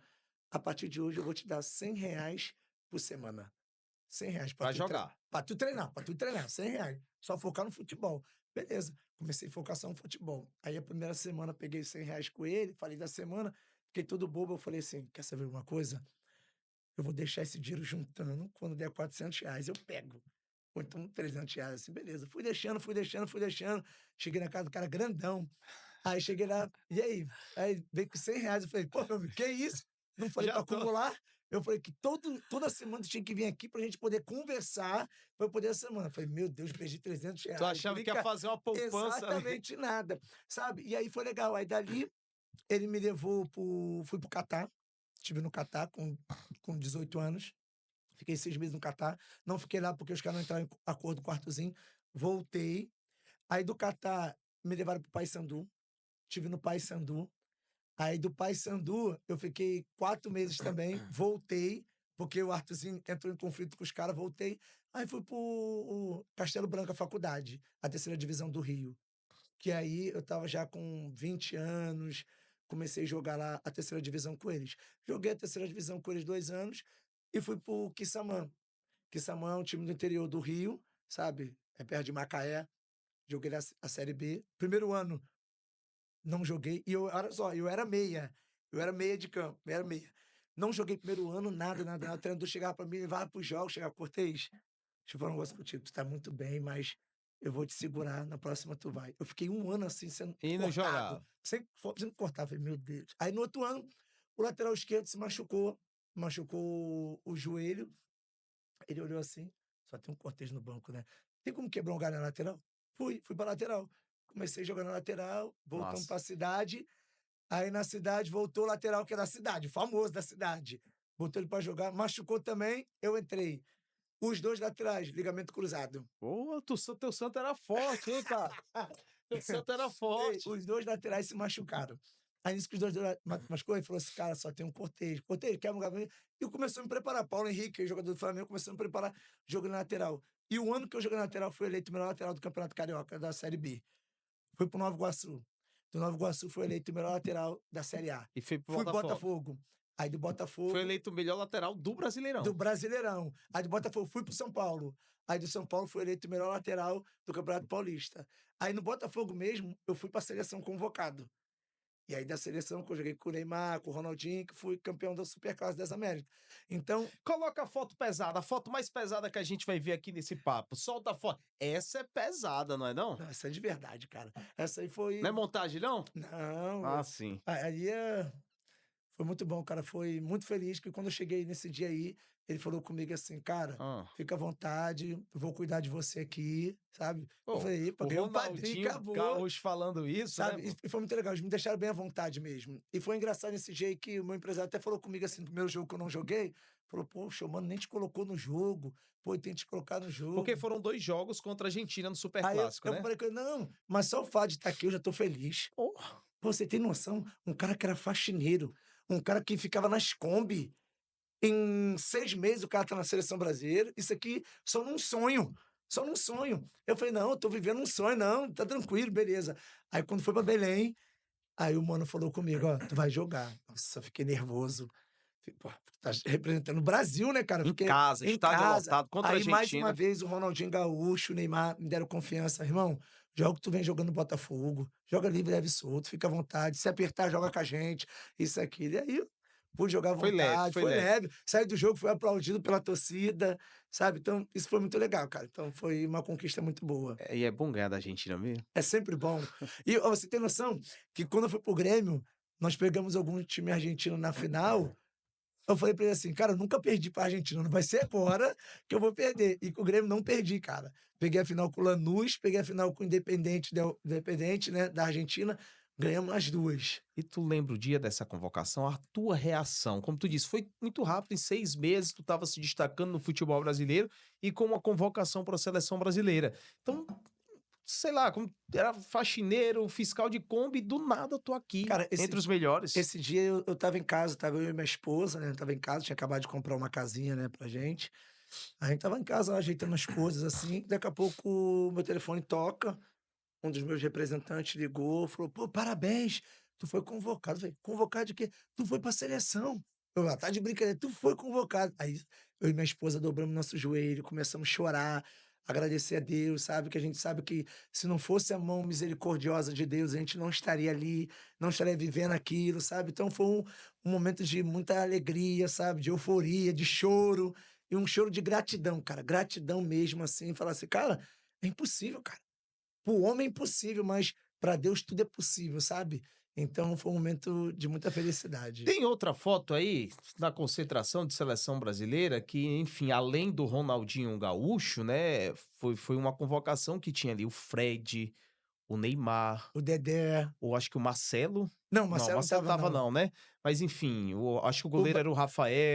a partir de hoje eu vou te dar R$ 100 por semana. R$ 100 Pra jogar. Pra tu treinar, R$ 100. Só focar no futebol. Beleza. Comecei a focar só no futebol. Aí a primeira semana peguei R$ 100 com ele, falei da semana, fiquei todo bobo, eu falei assim, quer saber uma coisa? Eu vou deixar esse dinheiro juntando, quando der R$ 400 eu pego. Ou então R$ 300, assim, beleza. Fui deixando. Cheguei na casa do cara grandão. Aí cheguei lá, e aí? Aí veio com R$ 100. Eu falei, pô, meu amigo, que isso? Não falei Já pra tô. acumular. Eu falei que toda semana tu tinha que vir aqui pra gente poder conversar, pra eu poder essa semana. Eu falei, meu Deus, perdi R$ 300. Tu achava que ia fazer uma poupança ali? Exatamente nada, sabe? E aí foi legal. Aí dali, ele me levou fui pro Catar. Estive no Catar com 18 anos. Fiquei 6 meses no Catar. Não fiquei lá porque os caras não entraram em acordo com o Arthurzinho. Voltei. Aí do Catar, me levaram pro Paysandu. Estive no Paysandu. Aí do Paysandu, eu fiquei 4 meses também. Voltei, porque o Arthurzinho entrou em conflito com os caras. Voltei. Aí fui pro Castelo Branco, a faculdade, a terceira divisão do Rio. Que aí eu tava já com 20 anos, comecei a jogar lá a terceira divisão com eles. Joguei a terceira divisão com eles 2 anos e fui pro Quissamã. Quissamã é um time do interior do Rio, sabe? É perto de Macaé. Joguei a Série B. Primeiro ano, não joguei. E olha só, eu era meia. Eu era meia de campo, eu era meia. Não joguei primeiro ano, nada. O treinador chegava pra mim, levava pros jogos, chegava, Cortez, deixa eu falar um negócio contigo, tu tá muito bem, mas eu vou te segurar, na próxima tu vai. Eu fiquei 1 ano assim, sendo E não cortado. jogava. Sendo cortado. Falei, meu Deus. Aí no outro ano, o lateral esquerdo se machucou o joelho. Ele olhou assim, só tem um Cortez no banco, né? Tem como quebrar um galho na lateral? Fui pra lateral. Comecei a jogar na lateral, voltamos Nossa. pra cidade. Aí na cidade voltou o lateral que é da cidade, o famoso da cidade. Botou ele pra jogar, machucou também, eu entrei. Os 2 laterais, ligamento cruzado. Pô, teu santo era forte, hein, cara? Teu santo era Ei, forte. os 2 laterais se machucaram. Aí nisso que os 2 machucou, ele falou assim, cara, só tem um Cortez. Cortez, quer um lugar pra mim? E começou a me preparar. Paulo Henrique, jogador do Flamengo, começou a me preparar jogando na lateral. E o ano que eu joguei na lateral, fui eleito o melhor lateral do Campeonato Carioca, da Série B. Fui pro Nova Iguaçu. Do Nova Iguaçu foi eleito o melhor lateral da Série A. E foi pro Fui pro Botafogo. Botafogo. Aí do Botafogo... Foi eleito o melhor lateral do Brasileirão. Do Brasileirão. Aí do Botafogo fui pro São Paulo. Aí do São Paulo foi eleito o melhor lateral do Campeonato Paulista. Aí no Botafogo mesmo, eu fui pra seleção convocado. E aí da seleção que eu joguei com o Neymar, com o Ronaldinho, que fui campeão da Superclasse das Américas. Então, Coloca a foto pesada, a foto mais pesada que a gente vai ver aqui nesse papo. Solta a foto. Essa é pesada, não é não? não, essa é de verdade, cara. Essa aí foi... Não é montagem, não? Não, Ah, sim. aí foi muito bom, cara. Foi muito feliz que quando eu cheguei nesse dia aí, ele falou comigo assim, cara, Ah. fica à vontade, vou cuidar de você aqui, sabe? Pô, Eu falei, o paguei um padrinho, Ronaldinho acabou. Gaúcho falando isso, Sabe? né? E foi muito legal, eles me deixaram bem à vontade mesmo. E foi engraçado nesse dia aí que o meu empresário até falou comigo assim, no primeiro jogo que eu não joguei, falou, poxa, mano, nem te colocou no jogo, pô, tem que te colocar no jogo. Porque foram 2 jogos contra a Argentina no Aí Superclássico, eu né? falei com ele, não, mas só o fato de estar aqui eu já tô feliz. Porra. Pô, você tem noção? Um cara que era faxineiro, um cara que ficava nas Kombi. Em 6 meses o cara tá na seleção brasileira. Isso aqui só num sonho. Só num sonho. Eu falei, não, eu tô vivendo um sonho, não, tá tranquilo, beleza. Aí quando foi pra Belém, aí o mano falou comigo, ó, tu vai jogar. Nossa, eu fiquei nervoso. Pô, tá representando o Brasil, né, cara? Em Fiquei casa, em estádio casa. lotado contra a Aí, mais uma Argentina. vez, o Ronaldinho Gaúcho, o Neymar me deram confiança. Irmão, joga o que tu vem jogando no Botafogo, joga livre, leve e solto, fica à vontade. Se apertar, joga com a gente, isso, aquilo. E aí, pude jogar à Foi leve, vontade, foi foi leve. leve. Saí do jogo, fui aplaudido pela torcida, sabe? Então, isso foi muito legal, cara. Então, foi uma conquista muito boa. E é bom ganhar da Argentina mesmo. É sempre bom. E ó, você tem noção que quando eu fui pro Grêmio, nós pegamos algum time argentino na final. Eu falei pra ele assim: "Cara, eu nunca perdi pra Argentina, não vai ser agora que eu vou perder". E com o Grêmio não perdi, cara. Peguei a final com o Lanús, peguei a final com o Independente, né, da Argentina, ganhamos as 2. E tu lembra o dia dessa convocação? A tua reação, como tu disse, foi muito rápido, em 6 meses tu estava se destacando no futebol brasileiro e com uma convocação para a seleção brasileira. Então, sei lá, como era faxineiro, fiscal de Kombi, do nada eu tô aqui, Cara, entre os melhores. esse dia eu estava em casa, estava eu e minha esposa, né, estava em casa, tinha acabado de comprar uma casinha, né, pra gente. A gente estava em casa lá ajeitando as coisas, assim, daqui a pouco o meu telefone toca, um dos meus representantes ligou, falou: "Pô, parabéns, tu foi convocado". Eu falei: "Convocado de quê?". "Tu foi pra seleção". Eu: "Ah, tá de brincadeira, tu foi convocado". Aí eu e minha esposa dobramos nosso joelho, começamos a chorar, agradecer a Deus, sabe, que a gente sabe que se não fosse a mão misericordiosa de Deus, a gente não estaria ali, não estaria vivendo aquilo, sabe. Então foi um momento de muita alegria, sabe, de euforia, de choro, e um choro de gratidão, cara, gratidão mesmo, assim, falar assim: "Cara, é impossível, cara". Para o homem é impossível, mas para Deus tudo é possível, sabe. Então foi um momento de muita felicidade. Tem outra foto aí, na concentração de seleção brasileira, que, enfim, além do Ronaldinho Gaúcho, né, foi uma convocação que tinha ali o Fred, o Neymar, O Dedé ou acho que o Marcelo. não, o Não, o Marcelo não Marcelo estava tava não. não, né? Mas enfim, acho que o O goleiro Ba era o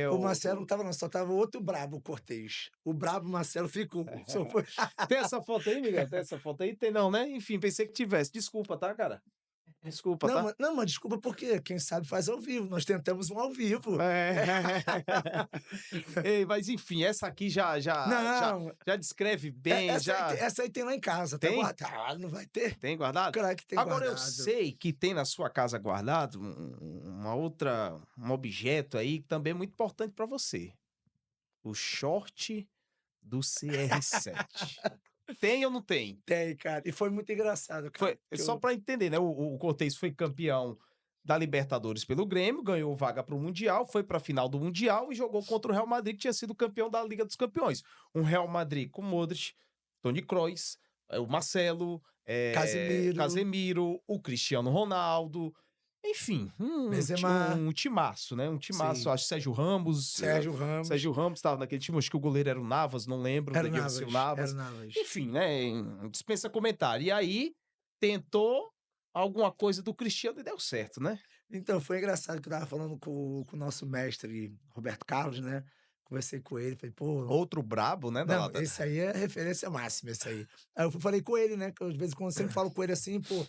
o Rafael. Marcelo não estava não, só estava o outro brabo, o Cortez. O brabo Marcelo ficou, só foi Tem essa foto aí, Miguel? Tem essa foto aí? Tem não, né? Enfim, pensei que tivesse. Desculpa, tá, cara? Desculpa, não, tá? não, mas desculpa porque quem sabe faz ao vivo, nós tentamos um ao vivo. É. Ei, mas enfim, essa aqui Não, já descreve bem, já essa aí tem lá em casa, tá tem? guardado, não vai ter? Tem guardado? Claro que tem Agora eu guardado. sei que tem na sua casa guardado um objeto aí que também é muito importante para você. O short do CR7. Tem ou não tem? Tem, cara, e foi muito engraçado, cara, Foi porque só eu para entender, né? O Cortez foi campeão da Libertadores pelo Grêmio, ganhou vaga para o Mundial, foi para a final do Mundial e jogou contra o Real Madrid, que tinha sido campeão da Liga dos Campeões. Um Real Madrid com Modric, Toni Kroos, o Marcelo, Casemiro, Casemiro, o Cristiano Ronaldo, enfim, Benzema, um timaço, né? Um timaço, sim, acho que Sérgio Ramos, Sérgio Ramos, Sérgio Ramos estava naquele time, acho que o goleiro era o Navas, não lembro, devia ser o Era o Navas. Navas. Enfim, né? Dispensa comentário. E aí tentou alguma coisa do Cristiano e deu certo, né? Então, foi engraçado que eu estava falando com o nosso mestre Roberto Carlos, né, conversei com ele, falei: "Pô, Outro brabo, né, da não, lata. esse aí é referência máxima, esse aí". Aí eu falei com ele, né, que eu de vez em quando sempre falo com ele assim: "Pô,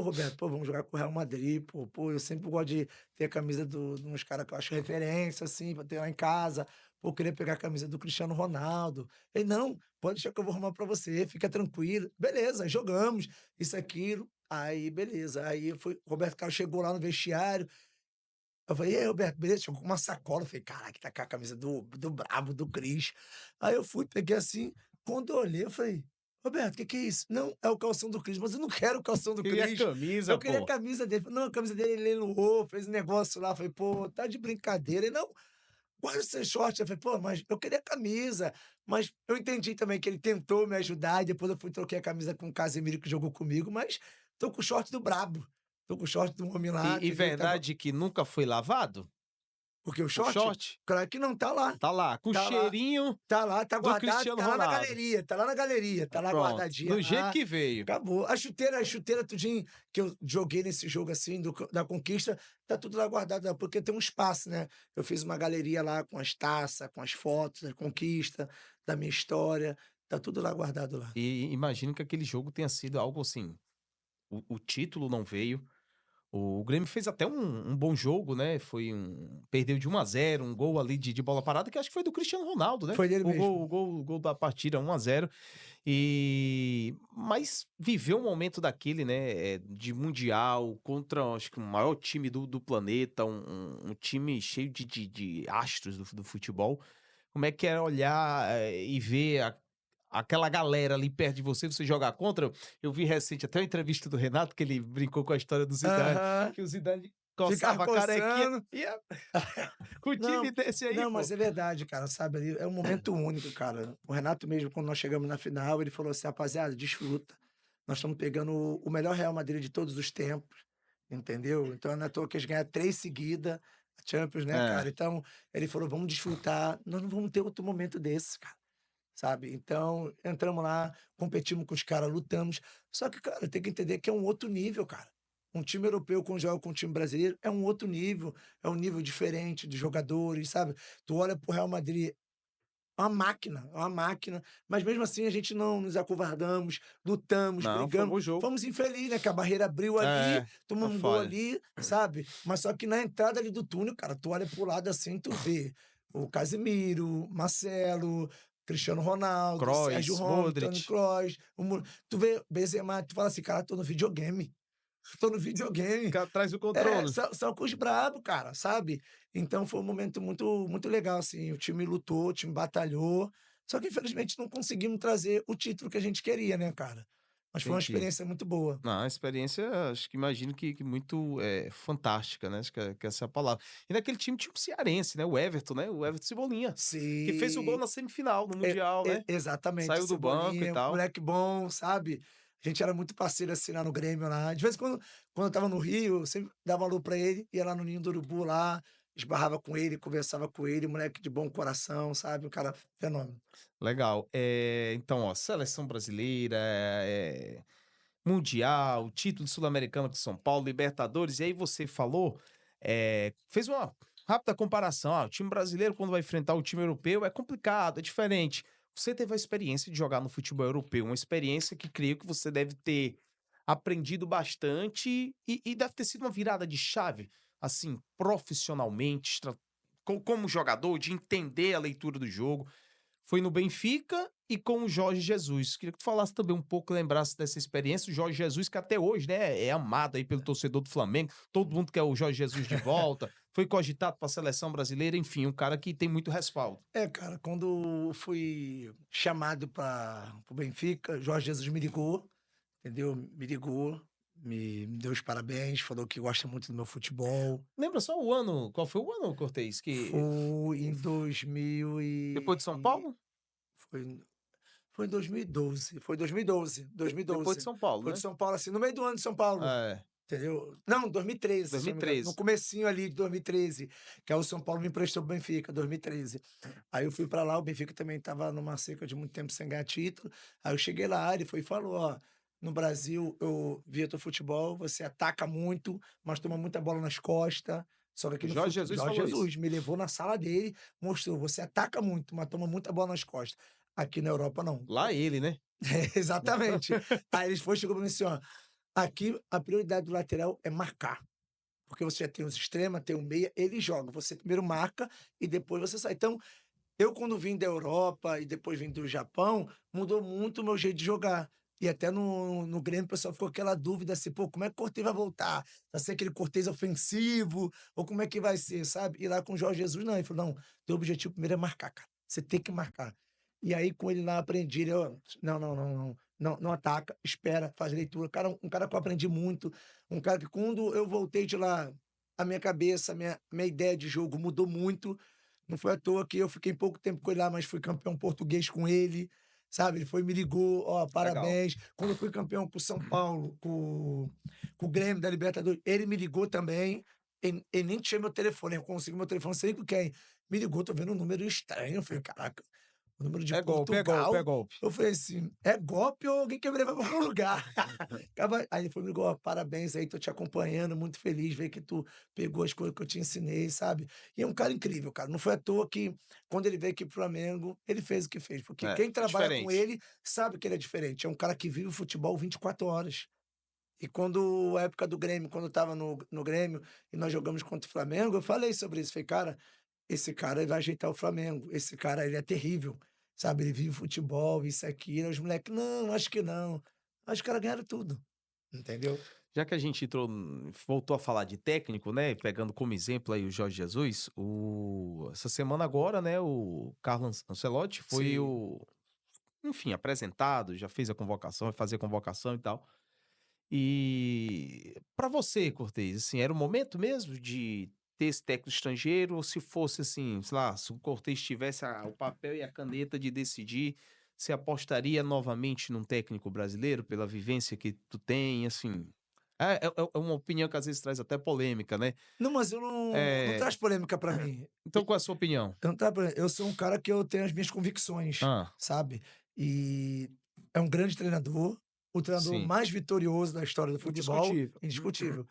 Roberto, pô, vamos jogar com o Real Madrid, pô, eu sempre gosto de ter a camisa de uns caras que eu acho referência, assim, pra ter lá em casa. Pô, eu queria pegar a camisa do Cristiano Ronaldo". Ele: "Não, pode deixar que eu vou arrumar pra você, fica tranquilo". Beleza, jogamos, isso, aquilo, aí beleza, aí eu fui Roberto Carlos chegou lá no vestiário, eu falei: "E aí, Roberto, beleza?". Chegou com uma sacola, eu falei: "Caraca, tá com a camisa do brabo, do Cris". Aí eu fui, peguei assim, quando eu olhei, eu falei: "Roberto, que é isso?". "Não, é o calção do Cris", "Mas eu não quero o calção do Queria a Cris, camisa, eu queria a pô. camisa dele". "Não, a camisa dele ele leiloou, fez um negócio lá". Eu falei: "Pô, tá de brincadeira". Ele: "Não, guarda o seu short". Eu falei: "Pô, mas eu queria a camisa". Mas eu entendi também que ele tentou me ajudar e depois eu fui troquei a camisa com o Casemiro que jogou comigo, mas tô com o short do brabo, tô com o short do homem lá E que veio tava verdade que nunca foi lavado? porque o O short? short? Claro que não, tá lá, Tá lá, com tá lá, cheirinho tá lá, tá do guardado, Cristiano tá lá na Ronaldo. galeria, tá lá na galeria, tá lá Pronto, guardadinha do jeito lá, que veio. acabou. A chuteira tudinho que eu joguei nesse jogo, assim, da conquista, tá tudo lá guardado lá, porque tem um espaço, né. Eu fiz uma galeria lá com as taças, com as fotos da conquista, da minha história, tá tudo lá guardado lá. E imagino que aquele jogo tenha sido algo assim, o título não veio. O Grêmio fez até um bom jogo, né, perdeu de 1-0, um gol ali de bola parada, que acho que foi do Cristiano Ronaldo, né, Foi dele mesmo. o gol da partida 1-0. mais viver um momento daquele, né, de mundial contra, acho que o maior time do planeta, um time cheio de astros do futebol. Como é que é olhar, e ver aquela galera ali perto de você, você jogar contra? Eu vi recente até uma entrevista do Renato, que ele brincou com a história do Zidane, Aham. que o Zidane Ficar coçava a carequinha coçando. e com o time Não, desse aí, não, pô. mas é verdade, cara, sabe, ali é um momento único, cara. O Renato mesmo, quando nós chegamos na final, ele falou assim: "Rapaziada, desfruta. Nós estamos pegando o melhor Real Madrid de todos os tempos", entendeu? Então não é à toa que eles ganharam 3 seguida a Champions, né, É. cara. Então, ele falou: "Vamos desfrutar, nós não vamos ter outro momento desse, cara", sabe. Então, entramos lá, competimos com os caras, lutamos. Só que, cara, tem que entender que é um outro nível, cara. Um time europeu quando joga com um time brasileiro é um outro nível, é um nível diferente de jogadores, sabe. Tu olha para o Real Madrid, é uma máquina, mas mesmo assim a gente não nos acovardamos, lutamos, Não, foi um brigamos, bom jogo. fomos infelizes, né, que a barreira abriu ali, É, a tomamos um gol falha. ali, sabe. Mas só que na entrada ali do túnel, cara, tu olha para o lado assim, tu vê o Casemiro, Marcelo, Cristiano Ronaldo, Sérgio Kroos, Ramos, Toni Modric. Kroos, tu vê Benzema, tu fala assim: "Cara, tô no videogame, tô no videogame". Fica atrás do É, controle. são com os brabo, cara, sabe. Então foi um momento muito legal, assim, o time lutou, o time batalhou, só que infelizmente não conseguimos trazer o título que a gente queria, né, cara. Mas foi uma Entendi. experiência muito boa. Não, a experiência, acho que imagino que muito, fantástica, né, acho que essa é a palavra. E naquele time tinha um cearense, né, o Everton, né, o Everton Cebolinha, que fez o gol Sim, na semifinal, no mundial, né, exatamente, saiu do banco e Cebolinha, tal. moleque bom, sabe. A gente era muito parceiro, assim, lá no Grêmio lá. De vez em quando eu estava no Rio, eu sempre dava um alô pra ele, ia lá no Ninho do Urubu lá, esbarrava com ele, conversava com ele, moleque de bom coração, sabe, um cara fenômeno. Legal. Então, ó, seleção brasileira, mundial, título sul-americano com São Paulo, Libertadores, e aí você falou, fez uma rápida comparação, o time brasileiro quando vai enfrentar o time europeu é complicado, é diferente. Você teve a experiência de jogar no futebol europeu, uma experiência que creio que você deve ter aprendido bastante e deve ter sido uma virada de chave, assim, profissionalmente, como jogador, de entender a leitura do jogo. Foi no Benfica e com o Jorge Jesus. Queria que tu falasse também um pouco, lembrasse dessa experiência. O Jorge Jesus, que até hoje, né, é amado aí pelo torcedor do Flamengo. Todo mundo quer o Jorge Jesus de volta. Foi cogitado para a seleção brasileira. Enfim, um cara que tem muito respaldo. É, cara, quando fui chamado para o Benfica, Jorge Jesus me ligou, entendeu? Me ligou, me deu os parabéns, falou que gosta muito do meu futebol. Lembra só o ano? Qual foi o ano, Cortez? Que Foi em 2000 depois de São e Paulo? foi em foi em 2012, foi 2012, Depois de 2012. São Paulo, Foi de né? São Paulo, assim, no meio do ano de São Paulo, É, entendeu? Não, 2013, se eu não me engano, no 2013. comecinho ali de 2013, que aí o São Paulo me emprestou para o Benfica, 2013. Aí eu fui para lá, o Benfica também estava numa seca de muito tempo sem ganhar título, aí eu cheguei lá, ele foi e falou: "Ó, no Brasil eu via teu futebol, você ataca muito, mas toma muita bola nas costas, só que aqui no Jorge fute". Jesus Jorge falou isso. Jesus me levou na sala dele, mostrou: "Você ataca muito, mas toma muita bola nas costas. Aqui na Europa não". Lá ele, né? Exatamente. Aí eles foi chegou pra mim assim: "Ó, aqui a prioridade do lateral é marcar, porque você já tem os extrema, tem o meia, ele joga, você primeiro marca e depois você sai". Então, eu quando vim da Europa e depois vim do Japão, mudou muito o meu jeito de jogar. E até no Grêmio o pessoal ficou aquela dúvida assim: "Pô, como é que o Cortez vai voltar? Vai ser aquele Cortez ofensivo ou como é que vai ser?", sabe. E lá com o Jorge Jesus não, ele falou: "Não, teu objetivo primeiro é marcar, cara, você tem que marcar". E aí com ele lá aprendi, ele: "Ó, não ataca, espera, faz leitura". Um cara que eu aprendi muito, um cara que quando eu voltei de lá, a minha cabeça, a minha ideia de jogo mudou muito. Não foi à toa que eu fiquei pouco tempo com ele lá, mas fui campeão português com ele, sabe. Ele foi e me ligou: "Ó, Legal. parabéns". Quando eu fui campeão com o São Paulo, com o Grêmio da Libertadores, ele me ligou também. Ele nem tinha meu telefone, eu consegui meu telefone, sei com quem. Me ligou, tô vendo um número estranho, eu falei: "Caraca, o número de É golpe, é golpe, é Portugal". golpe. Eu falei assim: "É golpe ou alguém quer me levar para algum lugar?". Aí ele foi me ligou: "Ó, parabéns aí, tô te acompanhando, muito feliz, ver que tu pegou as coisas que eu te ensinei", sabe. E é um cara incrível, cara, não foi à toa que quando ele veio aqui para o Flamengo, ele fez o que fez, porque É, quem é trabalha com diferente. ele sabe que ele é diferente, é um cara que vive o futebol 24 horas. E quando a época do Grêmio, quando eu estava no Grêmio e nós jogamos contra o Flamengo, eu falei sobre isso, falei: "Cara, esse cara ele vai ajeitar o Flamengo, esse cara ele é terrível, sabe, ele vive futebol, isso, aquilo", os moleque: "Não, acho que não". Aí os caras ganharam tudo, entendeu? Já que a gente voltou a falar de técnico, né? Pegando como exemplo aí o Jorge Jesus, essa semana agora, né? O Carlos Ancelotti foi Sim. enfim, apresentado, já fez a convocação, vai fazer a convocação e tal. E para você, Cortez, assim, era o momento mesmo de ter esse técnico estrangeiro, ou se fosse assim, sei lá, se o Cortez tivesse o papel e a caneta de decidir, você apostaria novamente num técnico brasileiro pela vivência que tu tem, assim? É uma opinião que às vezes traz até polêmica, né? Não, mas eu não É, traz polêmica pra mim. então qual é a sua opinião? Eu não traz polêmica. Eu sou um cara que eu tenho as minhas convicções, Ah, sabe? E é um grande treinador, o treinador sim. mais vitorioso da história do futebol, Indiscutível. indiscutível.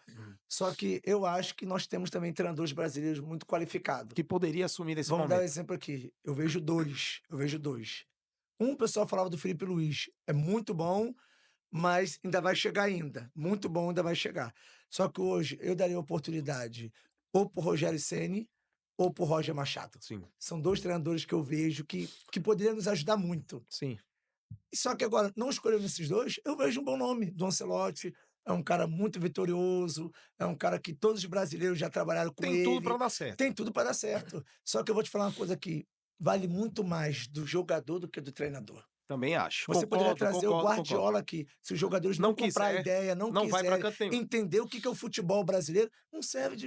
Só que eu acho que nós temos também treinadores brasileiros muito qualificados. Que poderia assumir nesse Vamos dar um momento. exemplo aqui. Eu vejo dois. O pessoal falava do Felipe Luiz, é muito bom, mas ainda vai chegar ainda. Muito bom, ainda vai chegar. Só que hoje eu daria oportunidade ou pro Rogério Ceni ou pro Roger Machado. Sim, São 2 treinadores que eu vejo que poderiam nos ajudar muito. sim. E só que agora, não escolhendo esses 2, eu vejo um bom nome, do Ancelotti. É um cara muito vitorioso, é um cara que todos os brasileiros já trabalharam com Tem tudo ele, para dar certo. tem tudo para dar certo. Só que eu vou te falar uma coisa aqui, vale muito mais do jogador do que do treinador. Também acho. Você poderia Concordo, trazer o concordo, concordo. Guardiola aqui, se os jogadores Não não comprar a quiser, ideia, não não vai para quiserem canto nenhum. entender o que que é o futebol brasileiro, não serve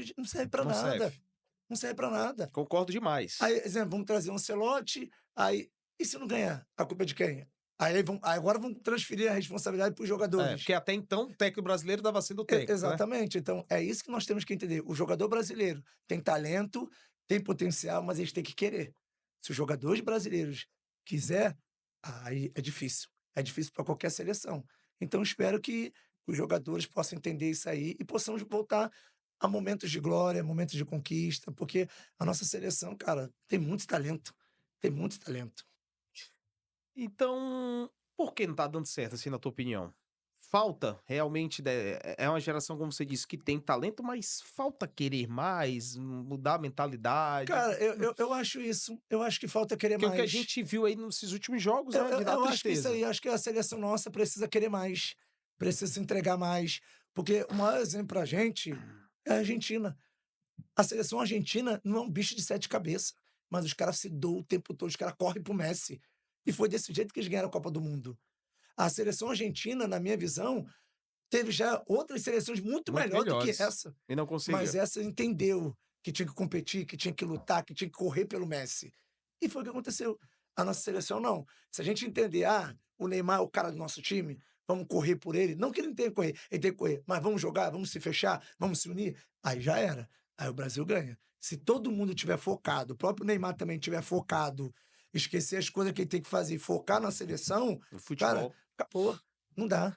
para Não nada, serve. não serve para nada. Concordo demais. Aí, exemplo, vamos trazer um Ancelotti, aí e se não ganhar, a culpa é de quem? Aí agora vamos transferir a responsabilidade para os É, jogadores. porque até então o técnico brasileiro estava sendo o técnico, né? Exatamente, então é isso que nós temos que entender. O jogador brasileiro tem talento, tem potencial, mas eles têm que querer. Se os jogadores brasileiros quiser, aí é difícil. É difícil para qualquer seleção. Então espero que os jogadores possam entender isso aí e possamos voltar a momentos de glória, momentos de conquista, porque a nossa seleção, cara, tem muito talento. Tem muito talento. Então, por que não tá dando certo, assim, na tua opinião? Falta realmente, é uma geração, como você disse, que tem talento, mas falta querer mais, mudar a mentalidade. Cara, eu acho isso. Eu acho que falta querer Porque o que a mais. gente viu aí nesses últimos jogos, Eu, né, eu, de dar eu acho que isso tristeza. aí, acho que a seleção nossa precisa querer mais, precisa se entregar mais, porque o maior exemplo pra gente é a Argentina. A seleção argentina não é um bicho de 7 cabeças, mas os caras se doam o tempo todo, os caras correm pro Messi. E foi desse jeito que eles ganharam a Copa do Mundo. A seleção argentina, na minha visão, teve já outras seleções muito Muito melhor do que melhores. essa, E não mas conseguiu. essa entendeu que tinha que competir, que tinha que lutar, que tinha que correr pelo Messi. E foi o que aconteceu. A nossa seleção não. Se a gente entender, o Neymar é o cara do nosso time, vamos correr por ele. Não que ele não tenha que correr, ele tem que correr, mas vamos jogar, vamos se fechar, vamos se unir. Aí já era. Aí o Brasil ganha. Se todo mundo tiver focado, o próprio Neymar também tiver focado, esquecer as coisas que ele tem que fazer, e focar na seleção, No cara, futebol. acabou. Não dá.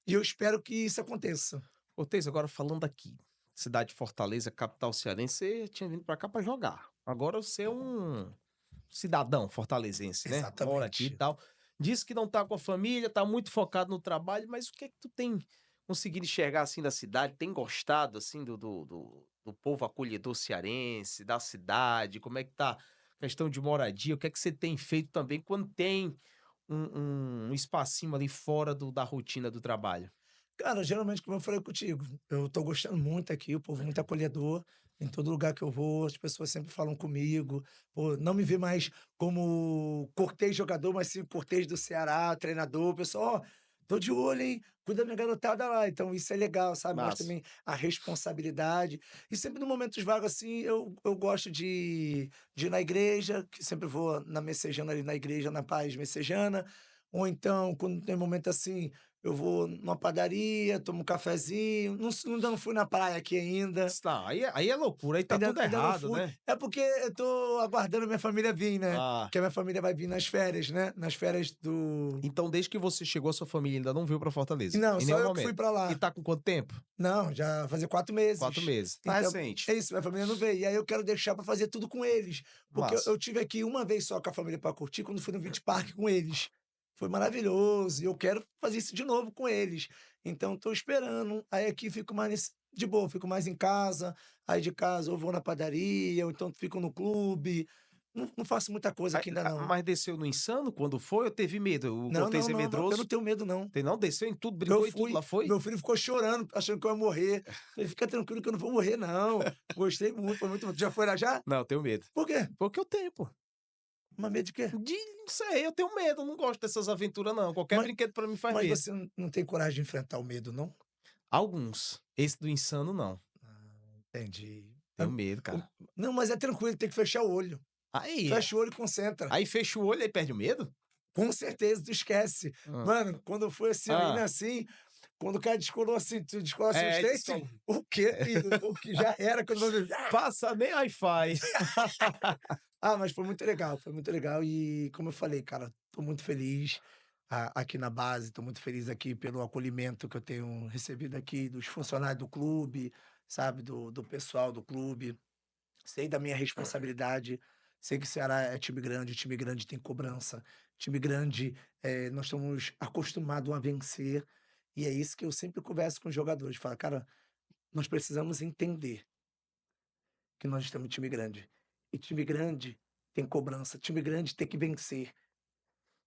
E eu espero que isso aconteça. Cortez, agora falando aqui, cidade de Fortaleza, capital cearense, você tinha vindo pra cá pra jogar. Agora você é um cidadão fortalezense, né? Mora aqui e Exatamente. tal. Diz que não tá com a família, tá muito focado no trabalho, mas o que é que tu tem conseguido enxergar assim da cidade? Tem gostado assim do povo acolhedor cearense, da cidade? Como é que tá a questão de moradia? O que é que você tem feito também quando tem um espacinho ali fora da rotina do trabalho? Cara, geralmente, como eu falei contigo, eu tô gostando muito aqui, o povo muito acolhedor. Em todo lugar que eu vou, as pessoas sempre falam comigo. Pô, não me vê mais como Cortez jogador, mas sim Cortez do Ceará, treinador. O pessoal, ó, tô de olho, hein? Cuida da minha garotada lá. Então, isso é legal, sabe? Mostra Massa. também a responsabilidade. E sempre no momentos vagos, assim, eu gosto de ir na igreja, que sempre vou na Messejana ali na igreja, na Paz Messejana. Ou então, quando tem momento assim, eu vou numa padaria, tomo um cafezinho, ainda não fui na praia aqui ainda, Não, aí é loucura, aí tá ainda tudo ainda não errado, fui. né? É porque eu tô aguardando a minha família vir, né, Ah, porque a minha família vai vir nas férias, né, nas férias do então desde que você chegou, a sua família ainda não veio pra Fortaleza, não, em só nenhum eu que fui momento. pra E lá. tá com quanto tempo? Não, já vai fazer 4 4 meses. meses. Tá Então, é recente. isso, minha família não veio. E aí eu quero deixar pra fazer tudo com eles, porque eu Massa. eu tive aqui uma vez só com a família pra curtir, quando fui no Beach Park com eles. Foi maravilhoso e eu quero fazer isso de novo com eles. Então tô esperando, aí aqui fico mais de boa, fico mais em casa, aí de casa ou vou na padaria, ou então fico no clube, Não faço muita coisa aqui ainda não. Mas desceu no Insano quando foi ou teve medo? O Não, Cortez não, é não, não, eu não medroso? tenho medo não. Tem não? Desceu em tudo, Eu brincou em tudo fui, lá, foi? meu filho ficou chorando, achando que eu ia morrer. Falei: "Fica tranquilo que eu não vou morrer não". Gostei muito, foi muito bom. Tu já foi lá já? Não, eu tenho medo. Por quê? Porque eu tenho, pô. Mas medo de quê? Não sei, eu tenho medo, eu não gosto dessas aventuras não. Qualquer Mas brinquedo pra mim faz mas medo. você não tem coragem de enfrentar o medo não? Alguns. Esse do Insano, não. Entendi. Tenho medo, O cara. não, mas é tranquilo, tem que fechar o olho. Aí Fecha o olho e concentra. aí fecha o olho, aí perde o medo? Com certeza, tu esquece. Hã. Mano, quando foi assim, ó, indo Hã. assim, quando o cara descolou assim, tu descola assim uns É, 3 descola. o quê, filho? O que já era quando você Passa nem Wi-Fi. mas foi muito legal e como eu falei, cara, tô muito feliz aqui na base, tô muito feliz aqui pelo acolhimento que eu tenho recebido aqui dos funcionários do clube, sabe, do pessoal do clube. Sei da minha responsabilidade, sei que o Ceará é time grande tem cobrança, time grande, nós estamos acostumados a vencer, e é isso que eu sempre converso com os jogadores, falo: "Cara, nós precisamos entender que nós estamos em time grande, e time grande tem cobrança, time grande tem que vencer.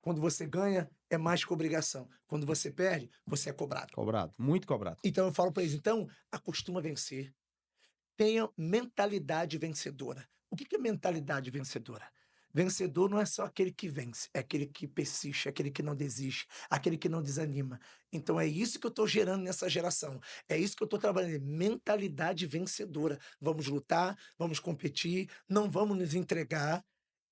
Quando você ganha, é mais que obrigação, quando você perde, você é cobrado". Cobrado, muito cobrado. Então eu falo para eles: "Então, acostuma a vencer". Tenha mentalidade vencedora. O que é mentalidade vencedora? Vencedor não é só aquele que vence, é aquele que persiste, é aquele que não desiste, aquele que não desanima. Então é isso que eu estou gerando nessa geração. É isso que eu estou trabalhando. Mentalidade vencedora. Vamos lutar, vamos competir, não vamos nos entregar.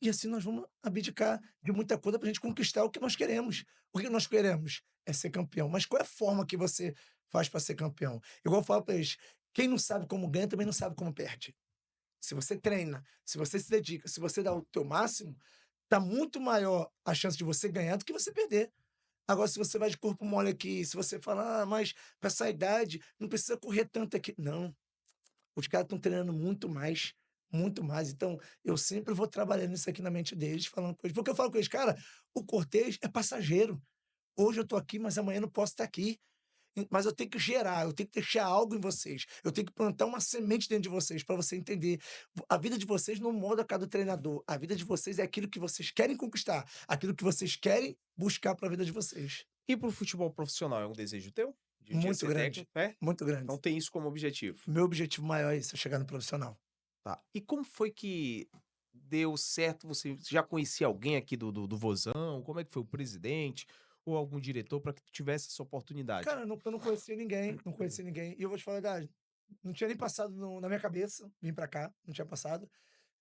E assim nós vamos abdicar de muita coisa para a gente conquistar o que nós queremos. O que nós queremos é ser campeão. Mas qual é a forma que você faz para ser campeão? Igual eu falo para eles: quem não sabe como ganha, também não sabe como perde. Se você treina, se você se dedica, se você dá o teu máximo, tá muito maior a chance de você ganhar do que você perder. Agora, se você vai de corpo mole aqui, se você fala: mas com essa idade não precisa correr tanto aqui. Não, os caras estão treinando muito mais, muito mais. Então, eu sempre vou trabalhando isso aqui na mente deles, falando com eles. Porque eu falo com eles: "Cara, o cortejo é passageiro. Hoje eu tô aqui, mas amanhã eu não posso estar aqui. Mas eu tenho que gerar, eu tenho que deixar algo em vocês, eu tenho que plantar uma semente dentro de vocês para você entender. A vida de vocês não molda a cada treinador, a vida de vocês é aquilo que vocês querem conquistar, aquilo que vocês querem buscar para a vida de vocês". E para o futebol profissional é um desejo teu? De um dia Muito ser grande, técnico? É? muito Então grande. tem isso como objetivo. Meu objetivo maior é isso, é chegar no profissional. Tá. E como foi que deu certo? Você já conhecia alguém aqui do Vozão? Como é que foi o presidente ou algum diretor para que tu tivesse essa oportunidade? Cara, eu não conhecia ninguém, não conhecia ninguém, e eu vou te falar a verdade, não tinha nem passado na minha cabeça vir para cá, não tinha passado.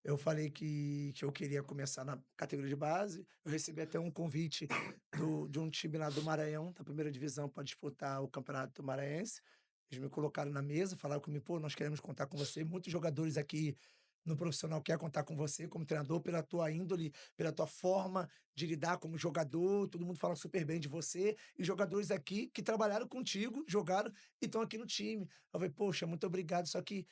Eu falei que eu queria começar na categoria de base. Eu recebi até um convite de um time lá do Maranhão, da primeira divisão, para disputar o Campeonato Maranhense. Eles me colocaram na mesa, falaram comigo: "Pô, nós queremos contar com você. Muitos jogadores aqui no profissional quer contar com você como treinador, pela tua índole, pela tua forma de lidar como jogador. Todo mundo fala super bem de você. E jogadores aqui que trabalharam contigo, jogaram e estão aqui no time". Eu falei: "Poxa, muito obrigado. Só que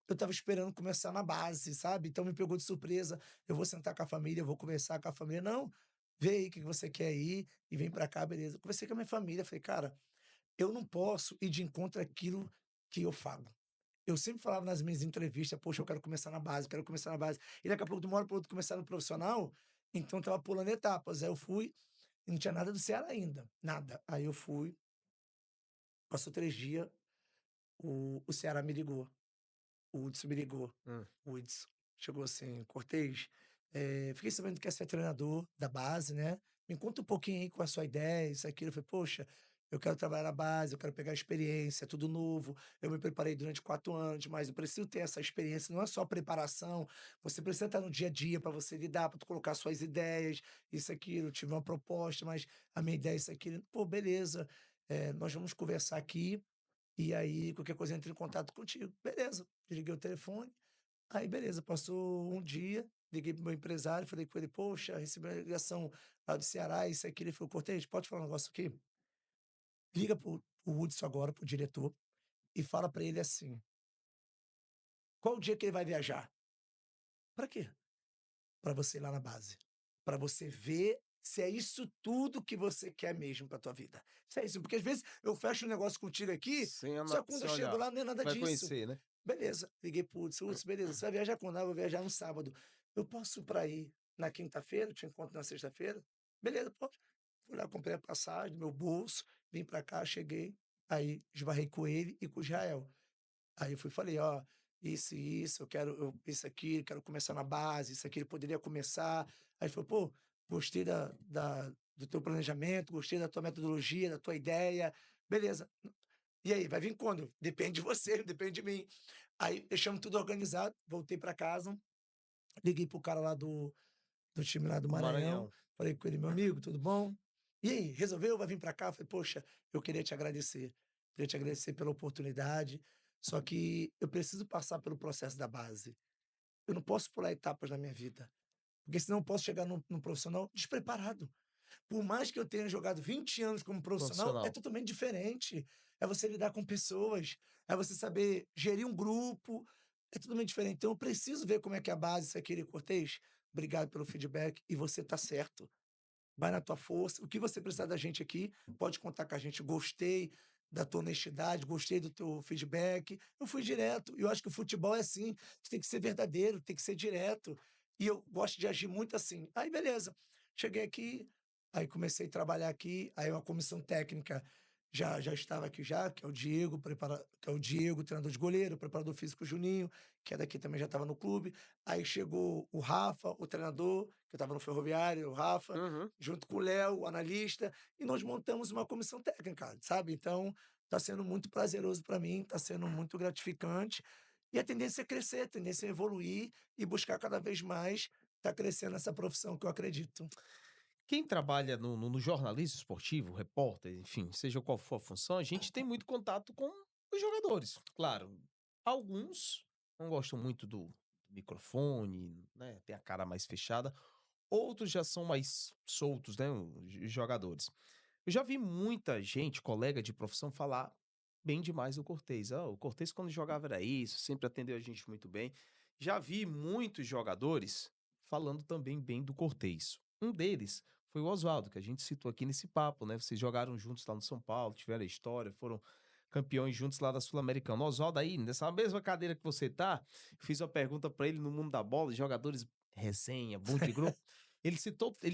eu estava esperando começar na base, sabe, então me pegou de surpresa. Eu vou sentar com a família, eu vou conversar com a família. Não, vê aí o que que você quer ir e vem pra cá, beleza". Conversei com a minha família, falei: "Cara, eu não posso ir de encontro àquilo que eu falo". Eu sempre falava nas minhas entrevistas: "Poxa, eu quero começar na base, quero começar na base". E daqui a pouco, de uma hora para outra, começar no profissional, então eu estava pulando etapas. Aí eu fui e não tinha nada do Ceará ainda, nada. Aí eu fui, passou 3 dias, o Ceará me ligou. O Hudson me ligou. Hum. O Hudson chegou assim: "Cortez, fiquei sabendo que quer ser treinador da base, né, me conta um pouquinho aí com a sua ideia, isso, aquilo". Eu falei: "Poxa, eu quero trabalhar na base, eu quero pegar experiência, é tudo novo, eu me preparei durante 4 anos, mas eu preciso ter essa experiência, não é só preparação, você precisa estar no dia a dia para você lidar, para tu colocar suas ideias, isso, aquilo. Eu tive uma proposta, mas a minha ideia é isso, aquilo". "Pô, beleza, nós vamos conversar aqui, e aí qualquer coisa eu entro em contato contigo". Beleza, desliguei o telefone. Aí beleza, passou um dia, liguei pro meu empresário, falei com ele: "Poxa, recebi uma ligação lá do Ceará, isso e aquilo". Ele falou: "Cortez, pode falar um negócio aqui? Liga pro Hudson agora, pro diretor, e fala pra ele assim: qual o dia que ele vai viajar?". "Pra quê?". "Pra você ir lá na base, pra você ver se é isso tudo que você quer mesmo pra tua vida. Se é isso, porque às vezes eu fecho um negócio contigo aqui, só que quando Sem eu chego olhar. lá não é nada Vai disso". conhecer, né? Beleza, liguei pro Hudson: "Hudson, beleza, você vai viajar quando?". "Ah, vou viajar no sábado". eu posso para ir na quinta-feira, te encontro na sexta-feira? Beleza, pode. Fui lá, comprei a passagem do meu bolso, vim para cá, cheguei, aí esbarrei com ele e com o Israel. Aí eu fui e falei: "Ó, isso e isso, isso aqui, quero começar na base, isso aqui ele poderia começar". Aí ele falou: "Pô, gostei do teu planejamento, gostei da tua metodologia, da tua ideia, beleza. E aí, vai vir quando? Depende de você, depende de mim". Aí deixamos tudo organizado, voltei para casa, liguei pro cara lá do time lá do Do Maranhão, Maranhão. falei com ele: "Meu amigo, tudo bom? E aí, resolveu? Vai vir para cá?" Eu falei: "Poxa, eu queria te agradecer pela oportunidade, só que eu preciso passar pelo processo da base. Eu não posso pular etapas na minha vida, porque senão eu posso chegar num profissional despreparado. Por mais que eu tenha jogado 20 anos como profissional, é Profissional. totalmente diferente. É você lidar com pessoas, é você saber gerir um grupo, é totalmente diferente. Então eu preciso ver como é que é a base, isso aqui, Cortez. Obrigado pelo feedback e você tá certo. Vai na tua força. O que você precisar da gente aqui, pode contar com a gente. Gostei da tua honestidade, gostei do teu feedback. Eu fui direto. E eu acho que o futebol é assim, tem que ser verdadeiro, tem que ser direto. E eu gosto de agir muito assim. Aí, beleza. Cheguei aqui, aí comecei a trabalhar aqui, aí uma comissão técnica já estava aqui já, que é o Diego, que é o Diego, treinador de goleiro, preparador físico Juninho, que é daqui também já estava no clube. Aí chegou o Rafa, o treinador, que eu estava no Ferroviário, o Rafa, Uhum. junto com o Léo, o analista, e nós montamos uma comissão técnica, sabe. Então, está sendo muito prazeroso para mim, está sendo muito gratificante, e a tendência é crescer, a tendência é evoluir e buscar cada vez mais estar crescendo nessa profissão que eu acredito. Quem trabalha no jornalismo esportivo, repórter, enfim, seja qual for a função, a gente tem muito contato com os jogadores. Claro, alguns não gostam muito do microfone, né, tem a cara mais fechada, outros já são mais soltos, né, os jogadores. Eu já vi muita gente, colega de profissão, falar bem demais do Cortez. "Ah, o Cortez quando jogava era isso, sempre atendeu a gente muito bem". Já vi muitos jogadores falando também bem do Cortez. Um deles foi o Oswaldo, que a gente citou aqui nesse papo, né? Vocês jogaram juntos lá no São Paulo, tiveram a história, foram campeões juntos lá da Sul-Americana. O Oswaldo aí, nessa mesma cadeira que você tá, eu fiz uma pergunta pra ele no mundo da bola, jogadores resenha, bom de grupo. Ele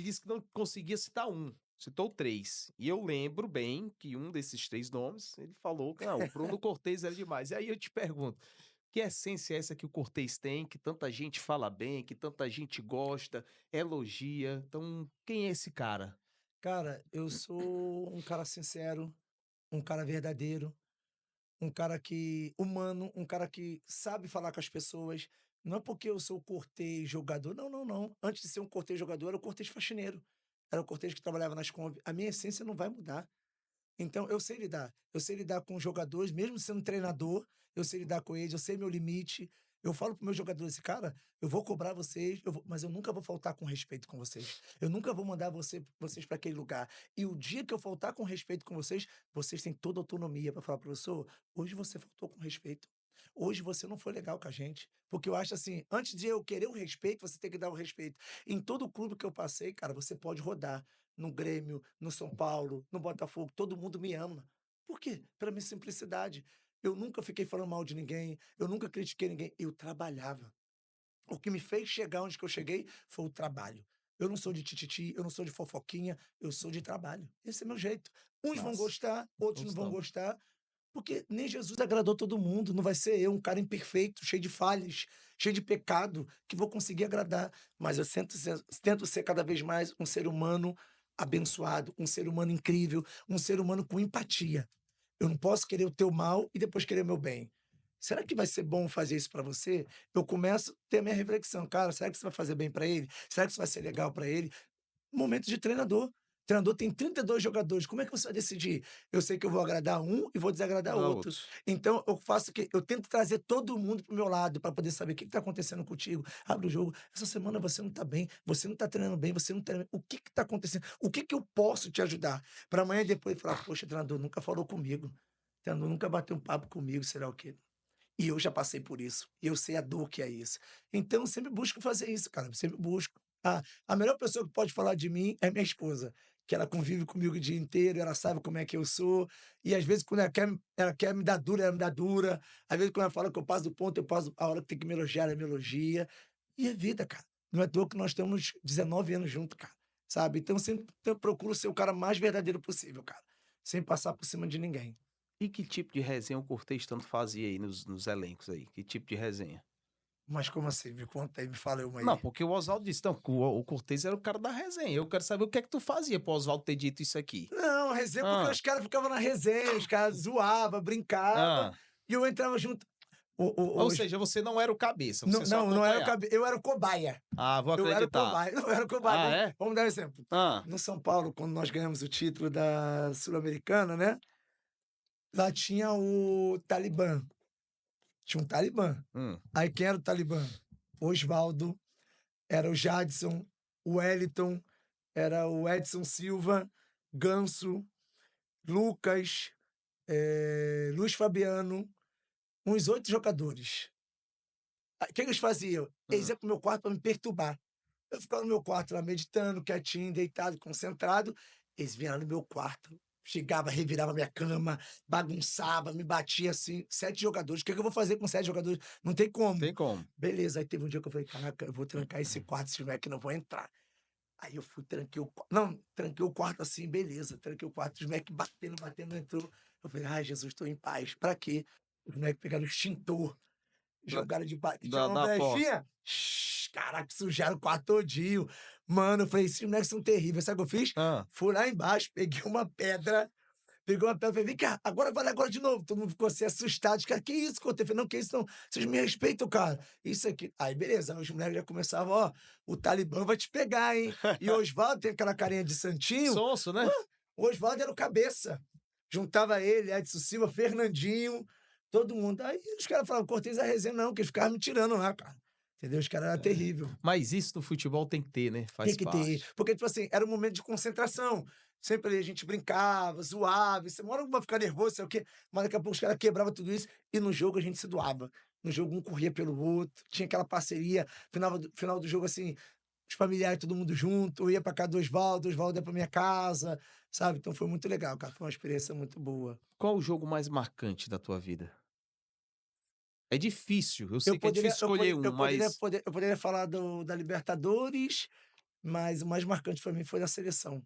disse que não conseguia citar um. Citou 3. E eu lembro bem que um desses 3 nomes, ele falou que: "Não, o Bruno Cortez era demais". E aí eu te pergunto, que essência é essa que o Cortez tem, que tanta gente fala bem, que tanta gente gosta, elogia? Então, quem é esse cara? Cara, eu sou um cara sincero, um cara verdadeiro, um cara que humano, um cara que sabe falar com as pessoas. Não é porque eu sou Cortez jogador, não, não, não. Antes de ser um Cortez jogador, era o Cortez faxineiro. Era o Cortez que trabalhava nas Kombi. A minha essência não vai mudar. Então eu sei lidar com jogadores, mesmo sendo treinador, eu sei lidar com eles, eu sei meu limite. Eu falo para meus jogadores assim: "Cara, eu vou cobrar vocês, mas eu nunca vou faltar com respeito com vocês. Eu nunca vou mandar vocês para aquele lugar. E o dia que eu faltar com respeito com vocês, vocês têm toda a autonomia para falar: 'Professor, hoje você faltou com respeito. Hoje você não foi legal com a gente'". Porque eu acho assim, antes de eu querer o respeito, você tem que dar o respeito. Em todo clube que eu passei, cara, você pode rodar no Grêmio, no São Paulo, no Botafogo, todo mundo me ama. Por quê? Pela minha simplicidade. Eu nunca fiquei falando mal de ninguém, eu nunca critiquei ninguém, eu trabalhava. O que me fez chegar onde que eu cheguei foi o trabalho. Eu não sou de tititi, eu não sou de fofoquinha, eu sou de trabalho. Esse é meu jeito. Uns vão Massa. gostar, outros não vão Gostamos. gostar, porque nem Jesus agradou todo mundo, não vai ser eu, um cara imperfeito, cheio de falhas, cheio de pecado, que vou conseguir agradar. Mas eu tento ser cada vez mais um ser humano abençoado, um ser humano incrível, um ser humano com empatia. Eu não posso querer o teu mal e depois querer o meu bem. Será que vai ser bom fazer isso para você? Eu começo a ter a minha reflexão, cara, será que isso vai fazer bem para ele? Será que isso vai ser legal para ele? Momento de treinador. Treinador tem 32 jogadores, como é que você vai decidir? Eu sei que eu vou agradar um e vou desagradar Dá outro. outro. Então eu faço que eu tento trazer todo mundo para o meu lado para poder saber o que está acontecendo contigo. Abre o jogo, essa semana você não está bem, você não está treinando bem, você não tá o que está acontecendo? O que que eu posso te ajudar? Para amanhã depois falar: "Poxa, treinador nunca falou comigo, treinador nunca bateu um papo comigo", será o quê? E eu já passei por isso, e eu sei a dor que é isso. Então eu sempre busco fazer isso, cara, eu sempre busco. A melhor pessoa que pode falar de mim é minha esposa, que ela convive comigo o dia inteiro, ela sabe como é que eu sou, e às vezes quando ela quer me dar dura, ela me dá dura, às vezes quando ela fala que eu passo do ponto, eu passo a hora que tem que me elogiar, ela me elogia, e é vida, cara. Não é à toa que nós estamos 19 anos juntos, cara, sabe? Então, eu procuro ser o cara mais verdadeiro possível, cara, sem passar por cima de ninguém. E que tipo de resenha o Cortez tanto fazia aí nos elencos aí? Que tipo de resenha? Mas como assim? Me conta aí, me fala uma Não, aí. porque o Oswaldo disse, não, o Cortez era o cara da resenha. Eu quero saber o que é que tu fazia pro Oswaldo ter dito isso aqui. Não, resenha porque Ah, os caras ficavam na resenha, os caras zoavam, brincavam, ah. e eu entrava junto. Ou seja, você não era o cabeça, você só Não era acompanhava. eu era o cobaia. Ah, vou Eu era o acreditar. cobaia, eu era o cobaia. Ah, é? Vamos dar um exemplo. Ah, No São Paulo, quando nós ganhamos o título da Sul-Americana, né? Lá tinha o Talibã. Tinha um Talibã. hum, Aí quem era o Talibã? Osvaldo, era o Jadson, o Wellington, era o Edson Silva, Ganso, Lucas, Luiz Fabiano, uns 8 jogadores. Aí, o que eles faziam? Eles hum. iam pro meu quarto para me perturbar. Eu ficava no meu quarto lá meditando, quietinho, deitado, concentrado. Eles vinham no meu quarto, chegava, revirava minha cama, bagunçava, me batia assim. 7 jogadores. O que eu vou fazer com 7 jogadores? Não tem como. Tem como. Beleza, aí teve um dia que eu falei, caraca, eu vou trancar esse quarto, esses moleques não vão entrar. Aí eu fui, tranquei o quarto. Não, tranquei o quarto assim, beleza. Tranquei o quarto, os moleques batendo, entrou. Eu falei, ai, Jesus, estou em paz. Pra quê? Os moleques pegaram o extintor, Da, jogaram de baixo. Tinha da, uma da porta. brechinha. Caraca, sujaram o quarto todinho. Mano, eu falei, esses moleques são terríveis. Sabe o que eu fiz? Ah, Fui lá embaixo, peguei uma pedra, falei, vem cá, agora vai lá agora de novo. Todo mundo ficou assim, assustado. Os caras, que isso, Couto? Eu falei, não, que isso não. Vocês me respeitam, cara. Isso aqui. Aí, beleza. Os moleques já começavam, ó, o Talibã vai te pegar, hein? E o Osvaldo tem aquela carinha de santinho. sonso, né? O Osvaldo era o cabeça. Juntava ele, Edson Silva, Fernandinho, todo mundo. Aí os caras falavam, Cortez a resenha, não, que eles ficavam me tirando lá, cara. Entendeu? Os caras eram terríveis. Mas isso no futebol tem que ter, né? Tem Faz que ter. parte. Porque, tipo assim, era um momento de concentração. Sempre ali a gente brincava, zoava. E você uma hora vai ficar nervoso, sei o quê. Mas daqui a pouco os caras quebravam tudo isso. E no jogo a gente se doava. No jogo um corria pelo outro. Tinha aquela parceria. Final do jogo, assim, os familiares, todo mundo junto. Eu ia pra casa do Osvaldo ia pra minha casa, sabe? Então foi muito legal, cara. Foi uma experiência muito boa. Qual o jogo mais marcante da tua vida? É difícil, eu Eu sei que é poderia, difícil escolher eu um, poderia, mas eu poderia falar da Libertadores, mas o mais marcante pra mim foi da seleção.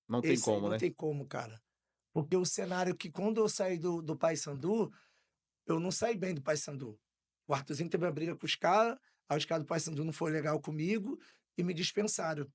não tem Esse aí como, não né? tem como, cara. Porque o cenário que quando eu saí do Paysandu, eu não saí bem do Paysandu. O Arthurzinho teve uma briga com os caras, aí os caras do Paysandu não foram legal comigo e me dispensaram.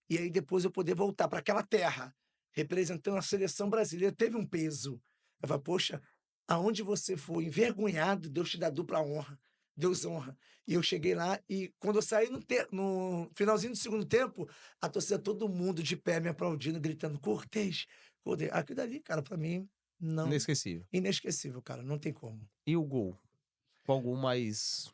E aí depois eu poder voltar para aquela terra, representando a seleção brasileira, teve um peso. Eu falei, poxa, aonde você for envergonhado, Deus te dá dupla honra. Deus honra. E eu cheguei lá e quando eu saí no finalzinho do segundo tempo, a torcida, todo mundo de pé me aplaudindo, gritando, Cortez, Cortez. Aquilo dali, cara, pra mim, não. Inesquecível. Inesquecível, cara, não tem como. E o gol? Qual gol mais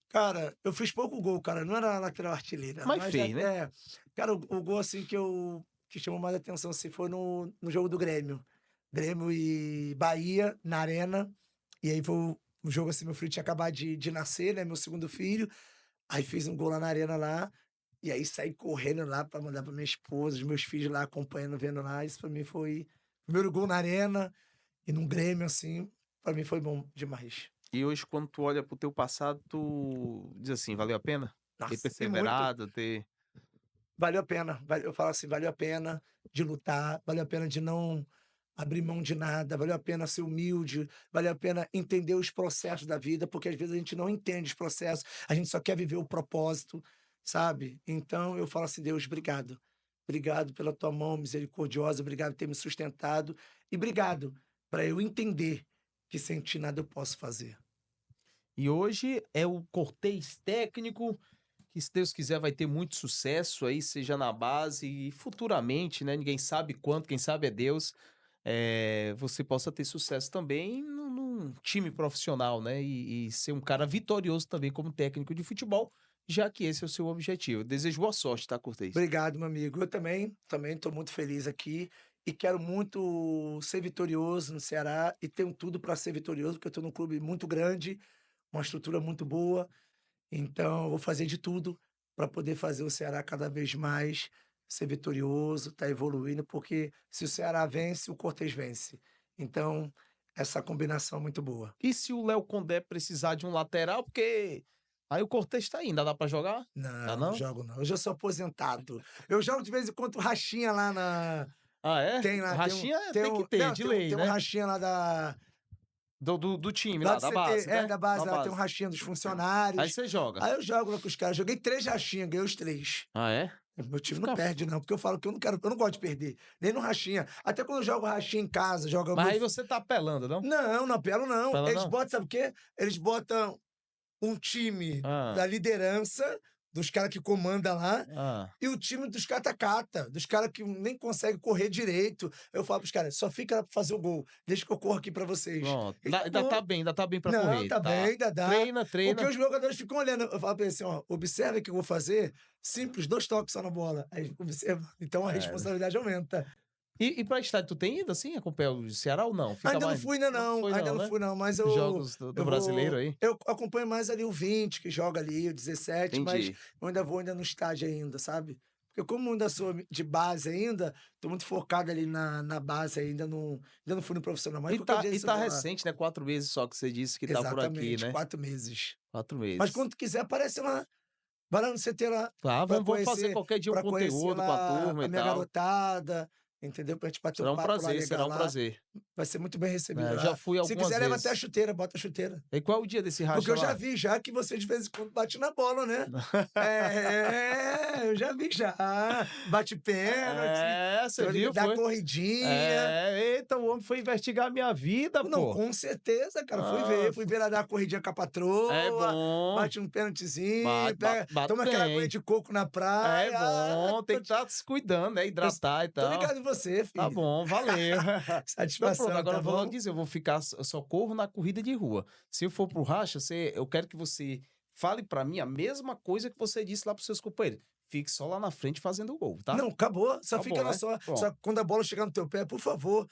Cara, eu fiz pouco gol, cara, não era lateral artilheira, mais mas feio, né? cara, o gol, assim, que chamou mais atenção, assim, foi no jogo do Grêmio. Grêmio e Bahia, na Arena, e aí foi o jogo, assim, meu filho tinha acabado de nascer, né, meu segundo filho, aí fiz um gol lá na Arena lá, e aí saí correndo lá pra mandar pra minha esposa, os meus filhos lá acompanhando, vendo lá, isso pra mim foi primeiro gol na Arena e num Grêmio, assim, pra mim foi bom demais. E hoje, quando tu olha pro teu passado, tu diz assim, valeu a pena? Ter Nossa, e muito. perseverado, ter... Valeu a pena, eu falo assim, valeu a pena de lutar, valeu a pena de não abrir mão de nada, valeu a pena ser humilde, valeu a pena entender os processos da vida, porque às vezes a gente não entende os processos, a gente só quer viver o propósito, sabe? Então eu falo assim, Deus, obrigado. Obrigado pela tua mão misericordiosa, obrigado por ter me sustentado e obrigado para eu entender que sem ti nada eu posso fazer. E hoje é o Cortez técnico, que se Deus quiser vai ter muito sucesso aí, seja na base e futuramente, né? Ninguém sabe quanto, quem sabe é Deus. Você possa ter sucesso também num time profissional, né? E ser um cara vitorioso também como técnico de futebol, já que esse é o seu objetivo. Eu desejo boa sorte, tá, Cortez? Obrigado, meu amigo. Eu também estou muito feliz aqui e quero muito ser vitorioso no Ceará e tenho tudo para ser vitorioso, porque eu estou num clube muito grande, uma estrutura muito boa. Então, eu vou fazer de tudo para poder fazer o Ceará cada vez mais ser vitorioso, tá evoluindo, porque se o Ceará vence, o Cortez vence. Então, essa combinação é muito boa. E se o Léo Condé precisar de um lateral, porque Aí o Cortez tá aí, ainda dá pra jogar? Não, não? não jogo não. Eu já sou aposentado. Eu jogo de vez em quando rachinha lá na. Ah, é? Tem lá, Rachinha tem tem que um, ter, não, de tem um, lei, tem um né? rachinha lá da. Do time Lá lá, do da CT, base, né? da base, Da lá tem um base. rachinha dos Aí funcionários. você joga. Aí eu jogo lá com os caras. Joguei 3 rachinhas, ganhei os 3. Ah, é? Meu time não Fica... perde, não, porque eu falo que eu não gosto de perder. Nem no rachinha. Até quando eu jogo rachinha em casa, joga Mas meu. aí você tá apelando, não? Não, não apelo, não. Apela Eles não? botam, sabe o quê? Eles botam um time Ah, da liderança, dos caras que comandam lá, ah. e o time dos cata-cata, dos caras que nem conseguem correr direito. Eu falo pros caras, só fica lá pra fazer o gol. Deixa que eu corro aqui pra vocês. Pronto. E acabou. Ainda tá bem pra Não, correr. tá bem, Tá. ainda dá. Treina, Porque treina. os jogadores ficam olhando. Eu falo pra eles assim, ó, observa o que eu vou fazer. Simples, 2 toques só na bola. Aí observa. Então a É. responsabilidade aumenta. E pra estádio, tu tem ido assim, acompanhar o Ceará ou não? Fica Ainda não mais... fui, ainda Não não. foi Ainda não, não né? fui, não. Mas Os jogos do eu brasileiro vou. aí. Eu acompanho mais ali o 20, que joga ali, o 17, mas Entendi. eu ainda vou ainda no estádio ainda, sabe? Porque como eu ainda sou de base ainda, tô muito focado ali na base ainda não fui no profissional, mas qualquer dia E isso eu tá vou lá. recente, né? 4 meses só que você disse que tá por aqui, Exatamente, né? 4 meses. 4 Mas meses. quando tu quiser, aparece lá. Vai lá no CT lá Tá, pra vamos fazer conhecer, qualquer dia um pra conhecer conteúdo com a lá turma a e minha tal. garotada, entendeu? Pra gente bater um papo lá Será legal um lá. prazer. Vai ser muito bem recebido É, já lá. fui Se algumas quiser, leva até a vezes. chuteira, bota a chuteira. E qual é o dia desse Porque racha eu já lá? vi já que você de vez em quando bate na bola, né? É, eu já vi já. Bate pênalti, É, você tô viu, ligado, dá foi? corridinha. É, eita, o homem foi investigar a minha vida, Não, pô. com certeza, cara. Ah, Fui ver ela dar uma corridinha com a é patroa, bom. bate um pênaltizinho, pega, Bate toma aquela aguinha bem. de coco na É praia. Ah, bom, tem que estar se cuidando, né? eu Hidratar e tô tal. ligado em você, Tá filho. bom, valeu. Então pronto, Satisfação, agora tá eu vou logo bom? dizer, eu vou ficar, eu só corro na corrida de rua. Se eu for pro racha, eu quero que você fale pra mim a mesma coisa que você disse lá pros seus companheiros. Fique só lá na frente fazendo gol, tá? Não, acabou. Só Tá fica bom, lá né? só. Bom, Só quando a bola chegar no teu pé, por favor,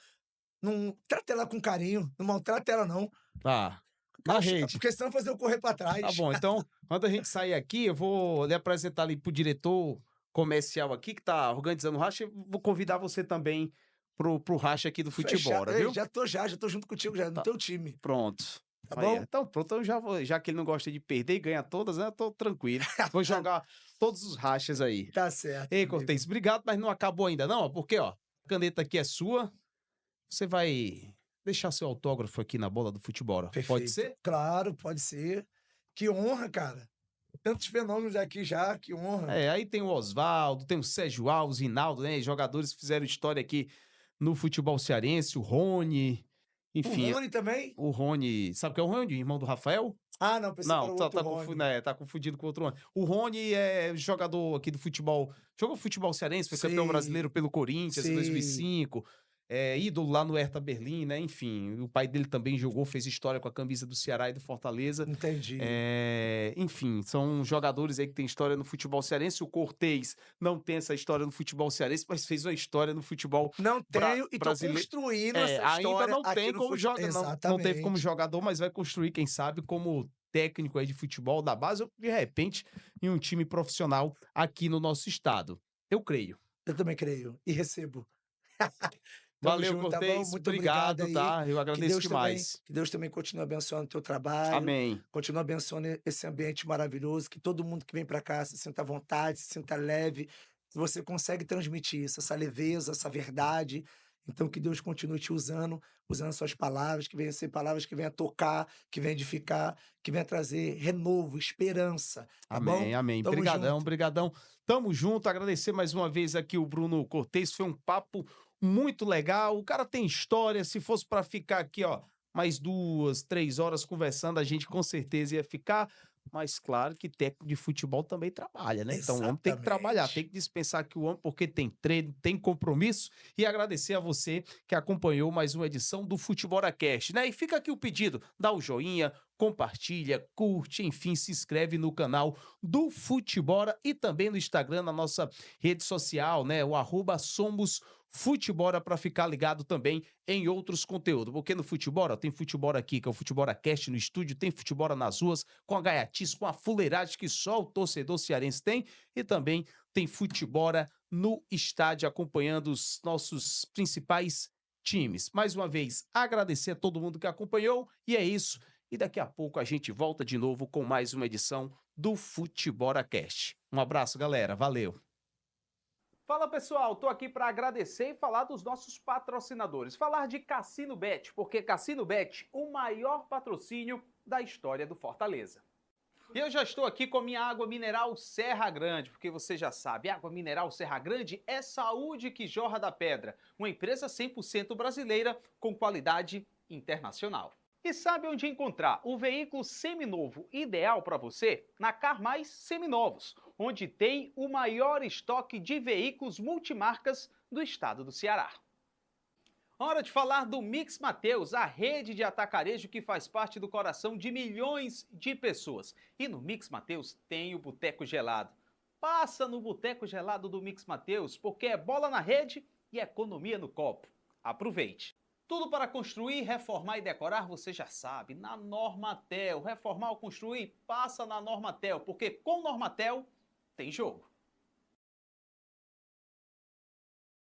não trata ela com carinho. Não maltrata ela, não. tá. Na Cara, rede. porque senão fazer eu correr pra Tá trás. bom, então, quando a gente sair aqui, eu vou lhe apresentar ali pro diretor comercial aqui, que tá organizando o racha, e vou convidar você também pro racha aqui do Fechar. futebol, Ei, viu? já tô junto contigo, já, no Tá, teu time. pronto. Tá Aí, bom? então, pronto, eu já vou, já que ele não gosta de perder e ganha todas, né? Eu tô tranquilo. Vou jogar todos os rachas aí. Tá certo, Ei, amigo. Cortez, obrigado, mas não acabou ainda não, ó, porque, ó, a caneta aqui é sua, você vai deixar seu autógrafo aqui na bola do futebol, ó. Pode Perfeito. ser? Claro, pode ser. Que honra, cara. Tantos fenômenos aqui já, que honra. É, aí tem o Oswaldo, tem o Sérgio Alves, Rinaldo, né? Jogadores que fizeram história aqui no futebol cearense, o Rony, O enfim, Rony também? o Rony, sabe o que é o Rony, irmão do Rafael? Ah, não, pensei que Não, era o outro Rony. tá confundido com outro Rony. O Rony é jogador aqui do futebol, jogou futebol cearense, foi campeão Sei, brasileiro pelo Corinthians em sei. 2005, ídolo lá no Hertha Berlim, né? Enfim, o pai dele também jogou, fez história com a camisa do Ceará e do Fortaleza. Entendi. Enfim, são jogadores aí que têm história no futebol cearense. O Cortez não tem essa história no futebol cearense, mas fez uma história no futebol Não tenho e tô brasileiro. construindo essa Ainda história não aqui tem no como futebol. joga, não teve como Exatamente. jogador, mas vai construir, quem sabe, como técnico aí de futebol da base, ou de repente, em um time profissional aqui no nosso estado. Eu creio. Eu também creio e recebo. Tamo Valeu, junto, tá bom? Cortez. Muito obrigado Obrigado, aí. tá? Eu agradeço demais. Que Deus também continue abençoando o teu trabalho, Amém. continue abençoando esse ambiente maravilhoso, que todo mundo que vem para cá se sinta à vontade, se sinta leve, que você consegue transmitir isso, essa leveza, essa verdade. Então que Deus continue te usando suas palavras, que venham ser palavras que venham tocar, que venham edificar, que venham trazer renovo, esperança, tá bom? Amém, amém. Tamo Brigadão, junto. brigadão. Tamo junto. Agradecer mais uma vez aqui o Bruno Cortez. Foi um papo muito legal. O cara tem história. Se fosse para ficar aqui, ó, mais 2, 3 horas conversando, a gente com certeza ia ficar. Mas claro que técnico de futebol também trabalha, né? Então o homem tem que trabalhar, tem Exatamente. que dispensar que o homem, porque tem treino, tem compromisso. E agradecer a você que acompanhou mais uma edição do Futeboracast, né? E fica aqui o pedido: dá o joinha, compartilha, curte, enfim, se inscreve no canal do Futebora e também no Instagram, na nossa rede social, né? O @SomosFutebora para ficar ligado também em outros conteúdos. Porque no Futebora tem Futebora aqui, que é o Futeboracast no estúdio, tem Futebora nas ruas, com a gaiatice, com a fuleiragem que só o torcedor cearense tem, e também tem Futebora no estádio, acompanhando os nossos principais times. Mais uma vez, agradecer a todo mundo que acompanhou, e é isso. E daqui a pouco a gente volta de novo com mais uma edição do FutebolCast. Um abraço, galera. Valeu! Fala pessoal, tô aqui para agradecer e falar dos nossos patrocinadores. Falar de Cassino Bet, porque Cassino Bet, o maior patrocínio da história do Fortaleza. E eu já estou aqui com a minha água mineral Serra Grande, porque você já sabe, água mineral Serra Grande é saúde que jorra da pedra. Uma empresa 100% brasileira com qualidade internacional. E sabe onde encontrar o veículo seminovo ideal para você? Na Car Mais Seminovos, onde tem o maior estoque de veículos multimarcas do estado do Ceará. Hora de falar do Mix Mateus, a rede de atacarejo que faz parte do coração de milhões de pessoas. E no Mix Mateus tem o Boteco Gelado. Passa no Boteco Gelado do Mix Mateus, porque é bola na rede e economia no copo. Aproveite! Tudo para construir, reformar e decorar, você já sabe, na Normatel. Reformar ou construir, passa na Normatel, porque com Normatel tem jogo.